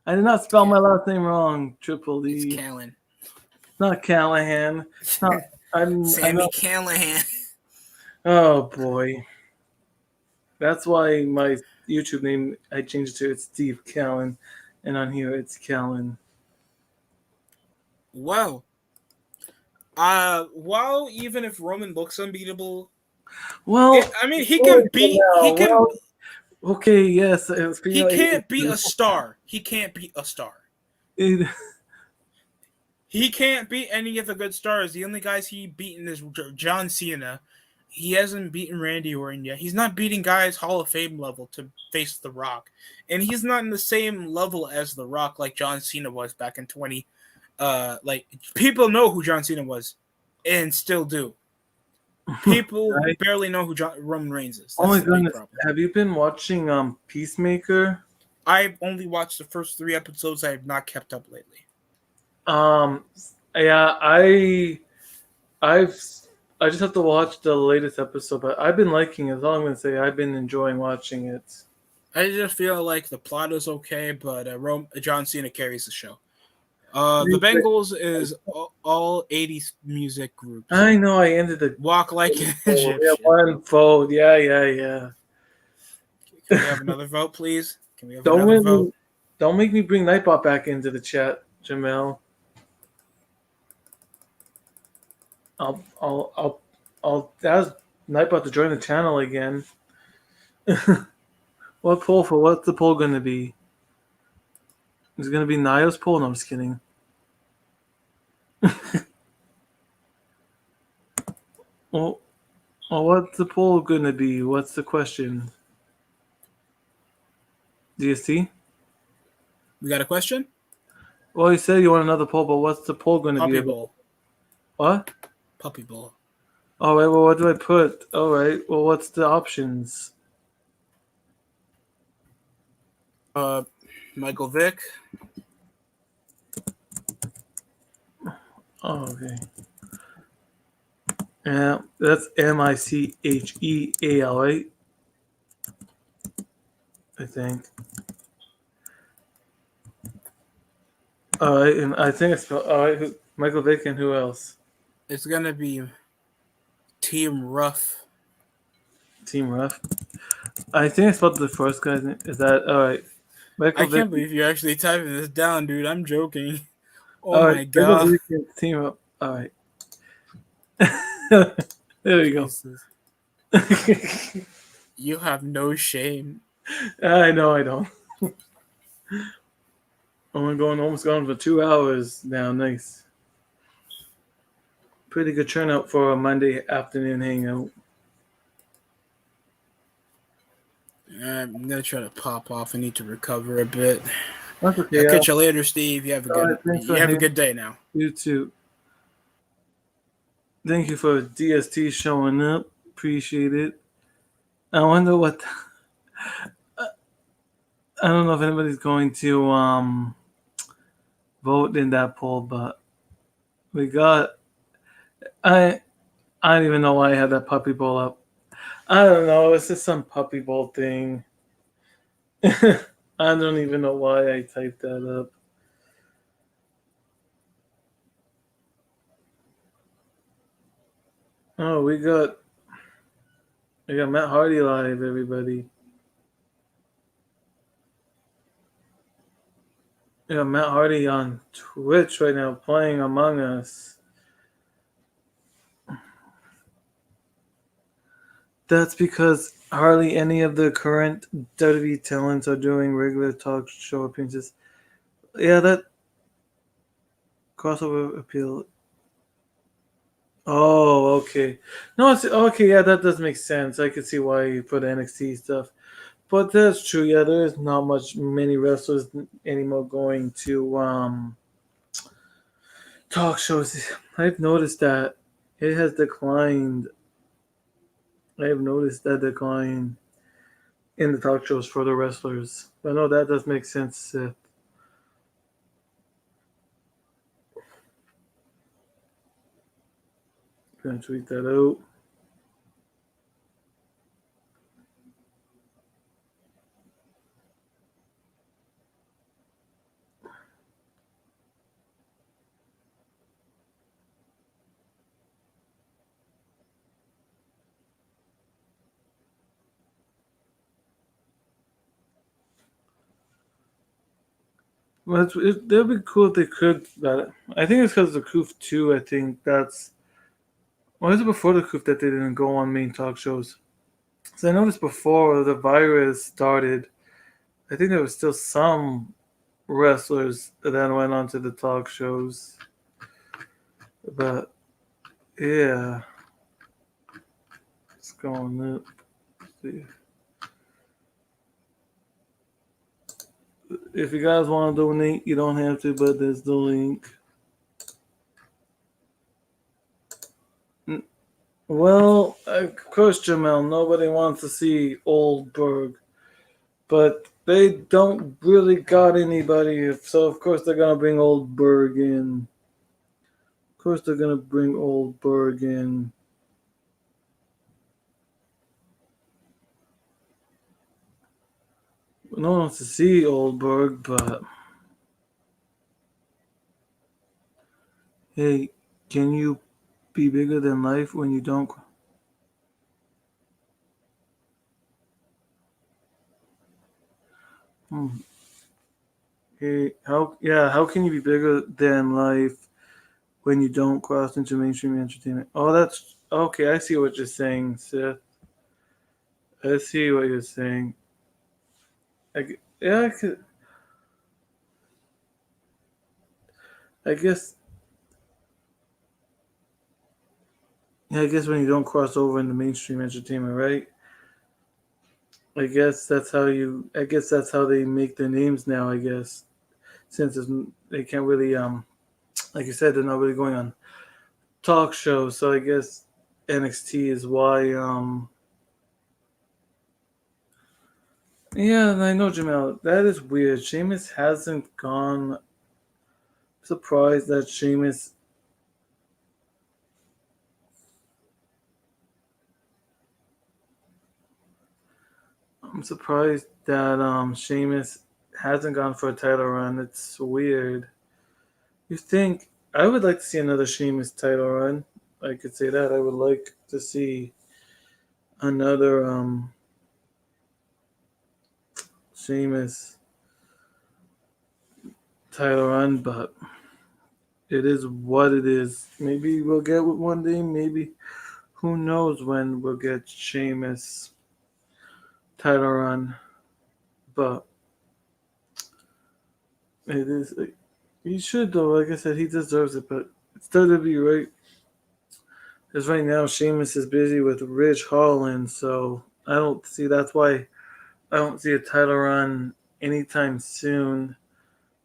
I did not spell my last name wrong. Triple E. It's Callan. It's not Callahan. It's not. I'm Sammy not, Callahan. oh boy. That's why my YouTube name I changed it to it's Steve Callan, and on here it's Callan. Wow. Well, even if Roman looks unbeatable, Well, I mean, he can beat. He can. well, okay, yes, He can't beat a star. He can't beat a star. He can't beat any of the good stars. The only guys he beaten is John Cena. He hasn't beaten Randy Orton yet. He's not beating guys Hall of Fame level to face The Rock. And he's not in the same level as The Rock like John Cena was back in 20. Like, people know who John Cena was and still do. People Right. barely know who Roman Reigns is. Oh my That's the big goodness! problem. Have you been watching Peacemaker? I've only watched the first 3 episodes. I have not kept up lately. Yeah, I've I just have to watch the latest episode, but I've been liking it. That's all I'm gonna say. I've been enjoying watching it. I just feel like the plot is okay, but John Cena carries the show. The Bengals is all 80s music groups. I know. I ended the Walk like an yeah, Egyptian. one vote. Yeah. Can we have another vote, please? Can we have Don't another make vote? me, don't make me bring Nightbot back into the chat, Jamel. I'll ask Nightbot to join the channel again. What poll for? What's the poll gonna be? Is it gonna be Niall's poll? No, I'm just kidding. Well, what's the poll gonna be? What's the question? DST? We got a question? Well, you said you want another poll, but what's the poll gonna Puppy be? Bowl. What? Puppy Bowl. All right. Well, what do I put? All right. Well, what's the options? Michael Vick. Oh, okay. Yeah, that's Micheal, right? I think. All right, and I think it's all right. Michael Vick and who else? It's gonna be Team Rough. Team Rough. I think I spelled the first guy. Is that all right? Michael I Vick. can't believe you're actually typing this down, dude. I'm joking. Oh All my right, god. Michael Vick and Team Up. All right. There you go. You have no shame. I know I don't. Almost going for 2 hours now. Nice. Pretty good turnout for a Monday afternoon hangout. I'm gonna try to pop off. I need to recover a bit. That's okay. I'll catch you later, Steve. You have a good day now. You too. Thank you for DST showing up. Appreciate it. I wonder what. I don't know if anybody's going to vote in that poll, but we got. I don't even know why I had that puppy bowl up. I don't know. It's just some puppy bowl thing. I don't even know why I typed that up. Oh, we got Matt Hardy live, everybody. We got Matt Hardy on Twitch right now playing Among Us. That's because hardly any of the current WWE talents are doing regular talk show appearances. Yeah, that crossover appeal. Oh, okay. No, it's okay. Yeah, that does make sense. I could see why you put NXT stuff, but that's true. Yeah, there is not many wrestlers anymore going to talk shows. I've noticed that it has declined. I have noticed that decline in the talk shows for the wrestlers. But no, that does make sense, Seth. Gonna tweet that out. Well, that'd be cool if they could. But I think it's because of the Coof too. I think that's. Or is it before the Coof that they didn't go on main talk shows? So I noticed before the virus started, I think there was still some wrestlers that went on to the talk shows. But yeah, it's going up. See. If you guys want to donate, you don't have to, but there's the link. Well, of course, Jamel, nobody wants to see Old Berg, but they don't really got anybody, so of course they're gonna bring Old Berg in. Of course they're gonna bring Old Berg in. No one wants to see Old Berg, but hey, can you be bigger than life when you don't? Hmm. Hey, how can you be bigger than life when you don't cross into mainstream entertainment? Oh, that's okay. I see what you're saying, Seth. I see what you're saying. Yeah, I guess. Yeah, I guess when you don't cross over into mainstream entertainment, right? I guess that's how you. I guess that's how they make their names now. I guess since they can't really like you said, they're not really going on talk shows. So I guess NXT is why Yeah, I know, Jamel. That is weird. Sheamus hasn't gone. Surprised that Sheamus. I'm surprised that Sheamus hasn't gone for a title run. It's weird. You think I would like to see another Sheamus title run? I could say that I would like to see another Sheamus title run, but it is what it is. Maybe we'll get it one day. Maybe who knows when we'll get Sheamus title run, but it is. He should though. Like I said, he deserves it. But it's WWE, right? Because right now Sheamus is busy with Ridge Holland, so I don't see. That's why I don't see a title run anytime soon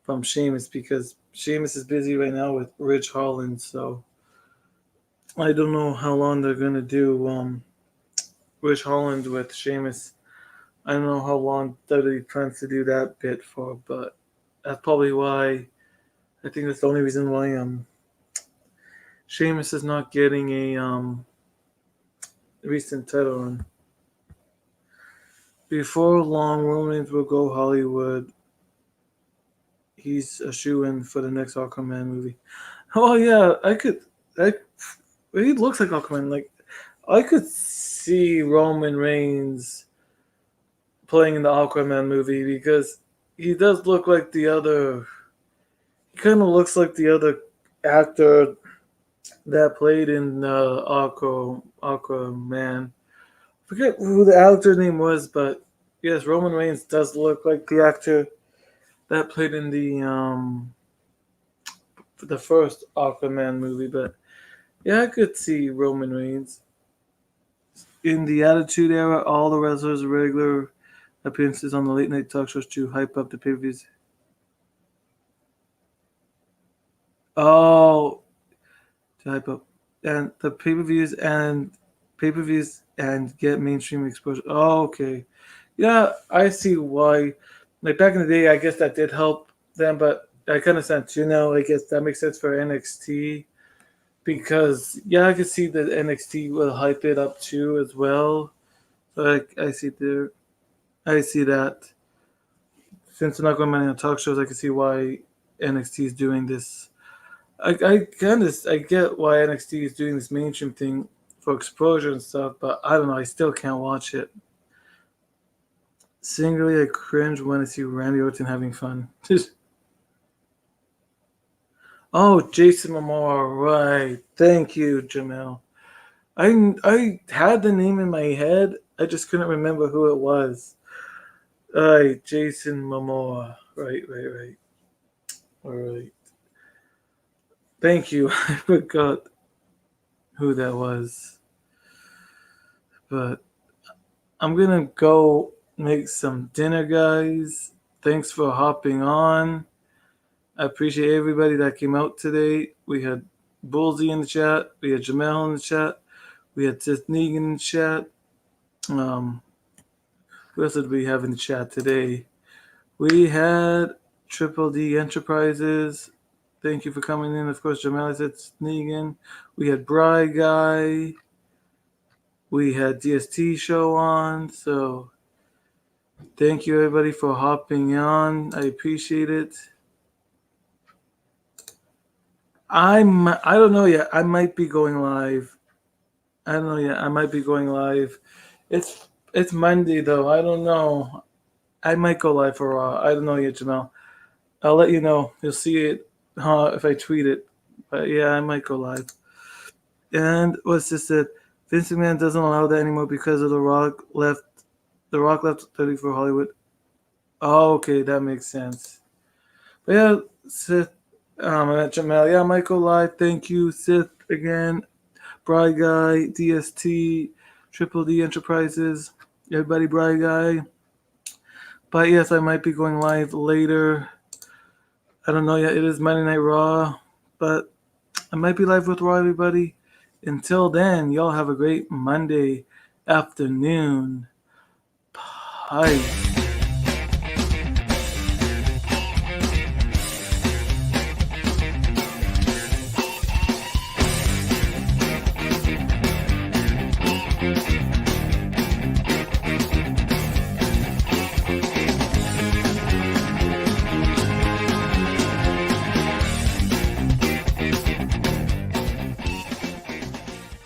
from Sheamus because Sheamus is busy right now with Ridge Holland. So I don't know how long they're gonna do Ridge Holland with Sheamus. I don't know how long WWE plans to do that bit for, but that's probably why. I think that's the only reason why Sheamus is not getting a recent title run. before long, Roman Reigns will go Hollywood. He's a shoe-in for the next Aquaman movie. Oh yeah, I could. I he looks like Aquaman. Like I could see Roman Reigns playing in the Aquaman movie because he does look like the other. He kind of looks like the other actor that played in Aquaman. Forget who the actor name was, but yes, Roman Reigns does look like the actor that played in the first Aquaman movie. But yeah, I could see Roman Reigns in the Attitude Era. All the wrestlers regular appearances on the late night talk shows to hype up the pay-per-views. Oh, to hype up and the pay-per-views and get mainstream exposure. Oh, okay. Yeah, I see why. Like back in the day, I guess that did help them, but I kind of sense you now. I guess that makes sense for NXT because yeah, I could see that NXT will hype it up too as well. So I see there, I see that. Since they're not going many on talk shows, I can see why NXT is doing this. I get why NXT is doing this mainstream thing for exposure and stuff, but I don't know. I still can't watch it. Singularly, I cringe when I see Randy Orton having fun. Oh, Jason Momoa, right? Thank you, Jamel. I had the name in my head. I just couldn't remember who it was. Right, Jason Momoa. Right. All right. Thank you. I forgot who that was. But I'm gonna go make some dinner, guys. Thanks for hopping on. I appreciate everybody that came out today. We had Bullsy in the chat. We had Jamel in the chat. We had Seth Negan in the chat. Who else did we have in the chat today? We had Triple D Enterprises. Thank you for coming in. Of course, Jamel said Negan. We had Bry Guy. We had DST show on. So thank you everybody for hopping on. I appreciate it. I don't know yet. I might be going live. I don't know yet. I might be going live. It's Monday though. I don't know. I might go live for Raw. I don't know yet, Jamel. I'll let you know. You'll see it if I tweet it. But yeah, I might go live. And what's this said? Vince McMahon doesn't allow that anymore because of The Rock left 30 for Hollywood. Oh, okay, that makes sense. But yeah, Sith, at Jamel. Yeah, I might go live. Thank you, Sith, again. Bry Guy, DST, Triple D Enterprises, everybody, Bry Guy. But yes, I might be going live later. I don't know yet. It is Monday Night Raw, but I might be live with Raw, everybody. Until then, y'all have a great Monday afternoon. Bye.